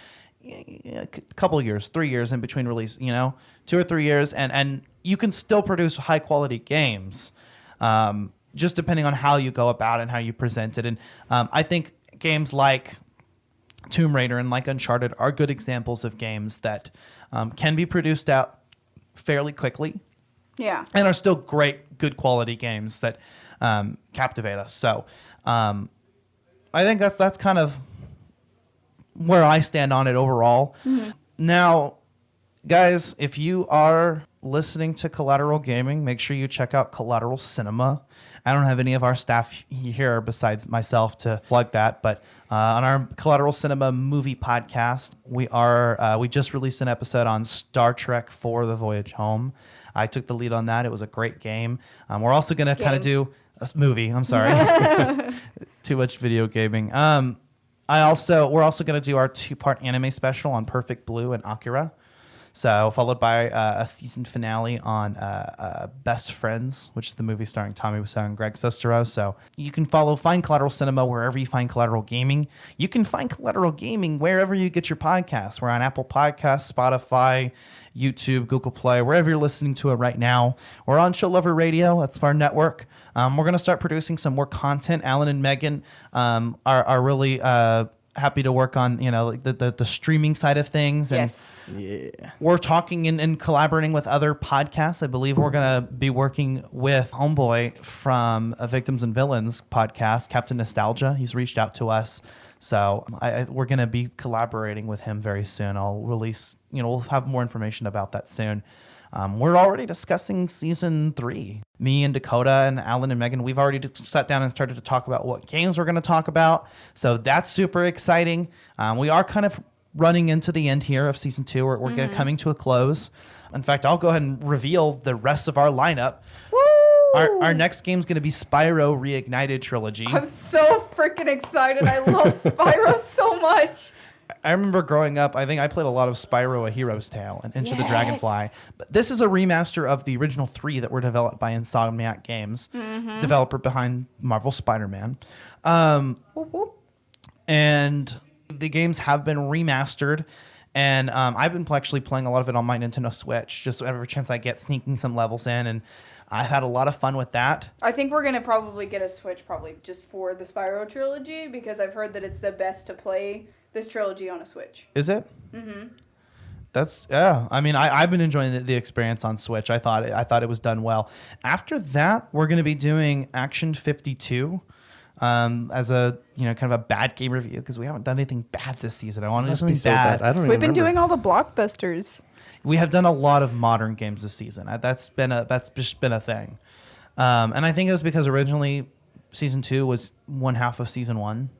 Speaker 2: a couple years, 3 years in between release, 2 or 3 years, and you can still produce high quality games, just depending on how you go about it and how you present it. And I think games like Tomb Raider and like Uncharted are good examples of games that can be produced out fairly quickly.
Speaker 3: Yeah.
Speaker 2: And are still great, good quality games that captivate us. So I think that's kind of where I stand on it overall. Mm-hmm. Now, guys, if you are listening to Collateral Gaming, make sure you check out Collateral Cinema. I don't have any of our staff here besides myself to plug that, but on our Collateral Cinema movie podcast, we just released an episode on Star Trek IV: The Voyage Home. I took the lead on that. It was a great game. We're also going to kind of do movie. I'm sorry. Too much video gaming. We're also going to do our 2-part anime special on Perfect Blue and Akira. So followed by a season finale on Best Friends, which is the movie starring Tommy Wiseau and Greg Sestero. So you can find Collateral Cinema wherever you find Collateral Gaming. You can find Collateral Gaming wherever you get your podcasts. We're on Apple Podcasts, Spotify, YouTube, Google Play, wherever you're listening to it right now. We're on Show Lover Radio. That's our network. We're going to start producing some more content. Alan and Megan are really happy to work on the streaming side of things. And
Speaker 3: Yes.
Speaker 4: Yeah.
Speaker 2: we're talking and collaborating with other podcasts. I believe we're going to be working with Homeboy from Victims and Villains podcast, Captain Nostalgia. He's reached out to us. So we're going to be collaborating with him very soon. I'll release, we'll have more information about that soon. We're already discussing season 3. Me and Dakota and Alan and Megan, we've already sat down and started to talk about what games we're going to talk about. So that's super exciting. We are kind of running into the end here of season 2. We're coming to a close. In fact, I'll go ahead and reveal the rest of our lineup.
Speaker 3: Woo!
Speaker 2: Our next game is going to be Spyro Reignited Trilogy.
Speaker 3: I'm so freaking excited. I love Spyro so much.
Speaker 2: I remember growing up, I think I played a lot of Spyro A Hero's Tale and Into the
Speaker 3: Yes.
Speaker 2: Dragonfly. But this is a remaster of the original 3 that were developed by Insomniac Games, developer behind Marvel Spider-Man.
Speaker 3: Whoop, whoop.
Speaker 2: And the games have been remastered. And I've been actually playing a lot of it on my Nintendo Switch, just every chance I get, sneaking some levels in. And I've had a lot of fun with that.
Speaker 3: I think we're going to probably get a Switch probably just for the Spyro trilogy because I've heard that it's the best to play this trilogy on a Switch.
Speaker 2: Is it? Mm-hmm. I mean, I've been enjoying the experience on Switch. I thought it was done well. After that, we're going to be doing Action 52 as a kind of a bad game review because we haven't done anything bad this season. I want to do something bad.
Speaker 4: I don't even
Speaker 3: We've been
Speaker 4: remember.
Speaker 3: doing all the blockbusters.
Speaker 2: We have done a lot of modern games this season. That's just been a thing. And I think it was because originally season 2 was one half of season 1.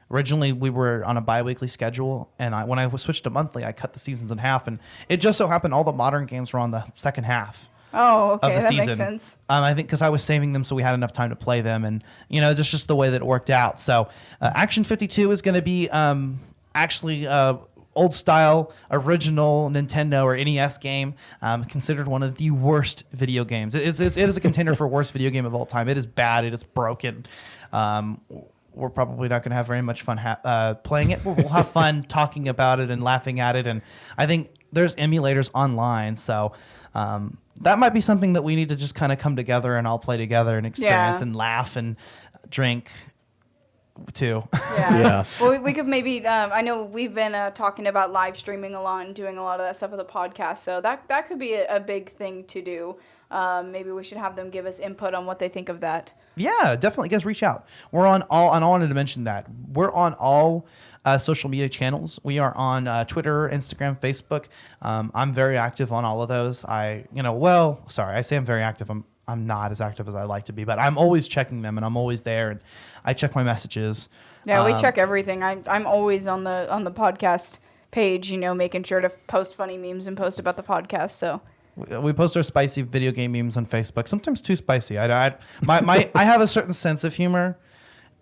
Speaker 2: Originally, we were on a bi-weekly schedule, and when I switched to monthly, I cut the seasons in half, and it just so happened all the modern games were on the second half
Speaker 3: Oh,
Speaker 2: of
Speaker 3: okay.
Speaker 2: the
Speaker 3: That
Speaker 2: season.
Speaker 3: makes sense.
Speaker 2: I think because I was saving them so we had enough time to play them, and just the way that it worked out. So, Action 52 is going to be actually old style, original Nintendo or NES game, considered one of the worst video games. It is a contender for worst video game of all time. It is bad. It is broken. We're probably not going to have very much fun playing it. We'll have fun talking about it and laughing at it. And I think there's emulators online. So that might be something that we need to just kind of come together and all play together and experience and laugh and drink too.
Speaker 3: Yeah.
Speaker 4: Yes.
Speaker 3: Well, we could maybe. I know we've been talking about live streaming a lot and doing a lot of that stuff with the podcast. So that could be a big thing to do. Maybe we should have them give us input on what they think of that.
Speaker 2: Yeah, definitely. Guys, reach out. We're on all, and I wanted to mention that. We're on all social media channels. We are on Twitter, Instagram, Facebook. I'm very active on all of those. I say I'm very active. I'm not as active as I like to be, but I'm always checking them, and I'm always there, and I check my messages.
Speaker 3: Yeah, we check everything. I'm always on the podcast page, making sure to post funny memes and post about the podcast. So
Speaker 2: we post our spicy video game memes on Facebook. Sometimes too spicy. I have a certain sense of humor,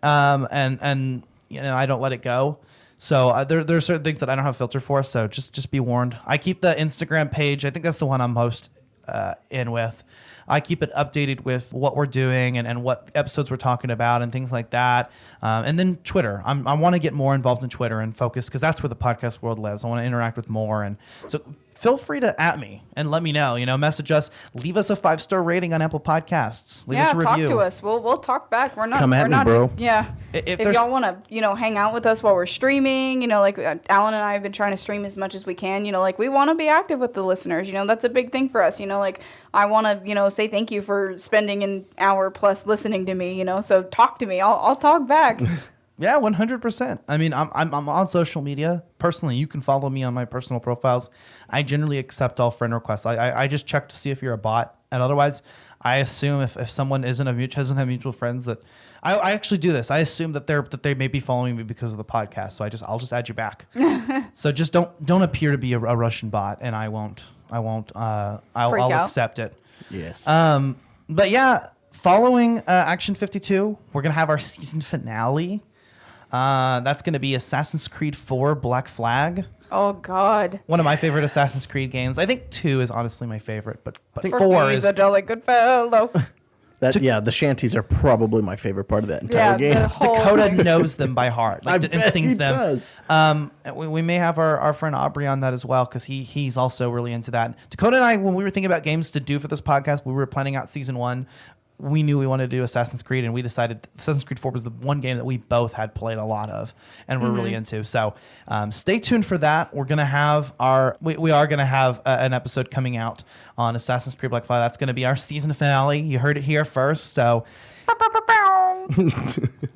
Speaker 2: and I don't let it go. So there are certain things that I don't have a filter for. So just be warned. I keep the Instagram page. I think that's the one I'm most in with. I keep it updated with what we're doing and what episodes we're talking about and things like that. And then Twitter. I want to get more involved in Twitter and focus because that's where the podcast world lives. I want to interact with more. And so feel free to at me and let me know. Message us. Leave us a 5-star rating on Apple Podcasts. Leave us a
Speaker 3: talk
Speaker 2: review.
Speaker 3: to us. We'll talk back. We're not.
Speaker 4: Come at
Speaker 3: we're
Speaker 4: me,
Speaker 3: not
Speaker 4: bro.
Speaker 3: just. Yeah.
Speaker 2: If
Speaker 3: If y'all want to, hang out with us while we're streaming, like Alan and I have been trying to stream as much as we can. Like we want to be active with the listeners. That's a big thing for us. Like I want to, say thank you for spending an hour plus listening to me. So talk to me. I'll talk back.
Speaker 2: Yeah, 100%. I mean, I'm on social media. Personally, you can follow me on my personal profiles. I generally accept all friend requests. I just check to see if you're a bot. And otherwise, I assume if someone doesn't have mutual friends that I actually do this. I assume that they may be following me because of the podcast. So I'll just add you back. So just don't appear to be a Russian bot, and I'll
Speaker 3: out.
Speaker 2: accept it.
Speaker 4: Yes.
Speaker 2: But yeah, following Action 52, we're going to have our season finale. That's going to be Assassin's Creed 4 Black Flag.
Speaker 3: Oh, God.
Speaker 2: One of my favorite Assassin's Creed games. I think 2 is honestly my favorite, but
Speaker 3: For
Speaker 2: 4
Speaker 3: he's
Speaker 2: is...
Speaker 3: a jolly good fellow.
Speaker 4: The shanties are probably my favorite part of that entire game.
Speaker 3: The whole
Speaker 2: Dakota
Speaker 3: thing.
Speaker 2: knows them by heart,
Speaker 4: I
Speaker 2: and
Speaker 4: bet
Speaker 2: sings
Speaker 4: he
Speaker 2: them.
Speaker 4: does.
Speaker 2: We may have our friend Aubrey on that as well, because he's also really into that. Dakota and I, when we were thinking about games to do for this podcast, we were planning out season 1. We knew we wanted to do Assassin's Creed, and we decided Assassin's Creed 4 was the one game that we both had played a lot of and we're really into. So stay tuned for that. We're going to have we are going to have an episode coming out on Assassin's Creed Black Flag. That's going to be our season finale. You heard it here first. So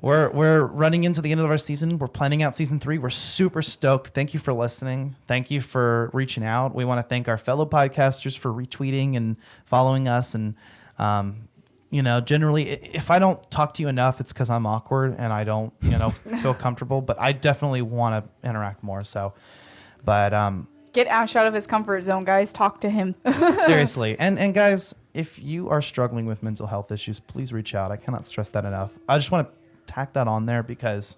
Speaker 2: we're running into the end of our season. We're planning out season 3. We're super stoked. Thank you for listening. Thank you for reaching out. We want to thank our fellow podcasters for retweeting and following us. And, generally, if I don't talk to you enough, it's because I'm awkward and I don't, feel comfortable. But I definitely want to interact more. So,
Speaker 3: Get Ash out of his comfort zone, guys. Talk to him.
Speaker 2: seriously. And guys, if you are struggling with mental health issues, please reach out. I cannot stress that enough. I just want to tack that on there because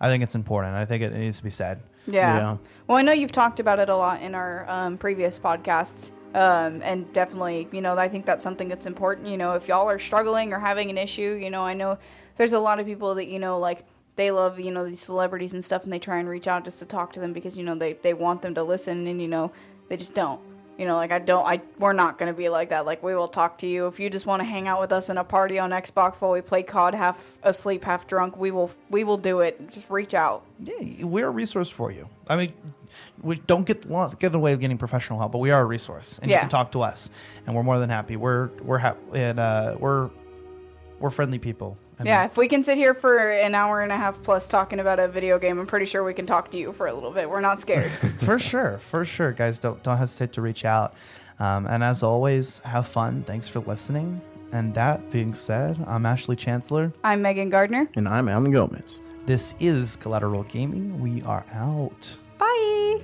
Speaker 2: I think it's important. I think it needs to be said.
Speaker 3: Yeah. Well, I know you've talked about it a lot in our previous podcasts. And definitely, I think that's something that's important. If y'all are struggling or having an issue, I know there's a lot of people that, like, they love, these celebrities and stuff, and they try and reach out just to talk to them because, they want them to listen, and, they just don't. We're not going to be like that. Like, we will talk to you. If you just want to hang out with us in a party on Xbox while we play COD half asleep, half drunk, we will do it. Just reach out.
Speaker 2: Yeah, we're a resource for you. I mean, we don't get away with getting professional help, but we are a resource, and you can talk to us, and we're more than happy. We're friendly people.
Speaker 3: Yeah, if we can sit here for an hour and a half plus talking about a video game, I'm pretty sure we can talk to you for a little bit. We're not scared.
Speaker 2: For sure, guys. Don't hesitate to reach out. And as always, have fun. Thanks for listening. And that being said, I'm Ashley Chancellor.
Speaker 3: I'm Megan Gardner.
Speaker 4: And I'm Alan Gomez.
Speaker 2: This is Collateral Gaming. We are out.
Speaker 3: Bye.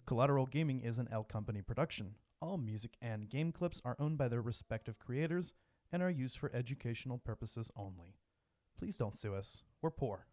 Speaker 2: Collateral Gaming is an L Company production. All music and game clips are owned by their respective creators and are used for educational purposes only. Please don't sue us. We're poor.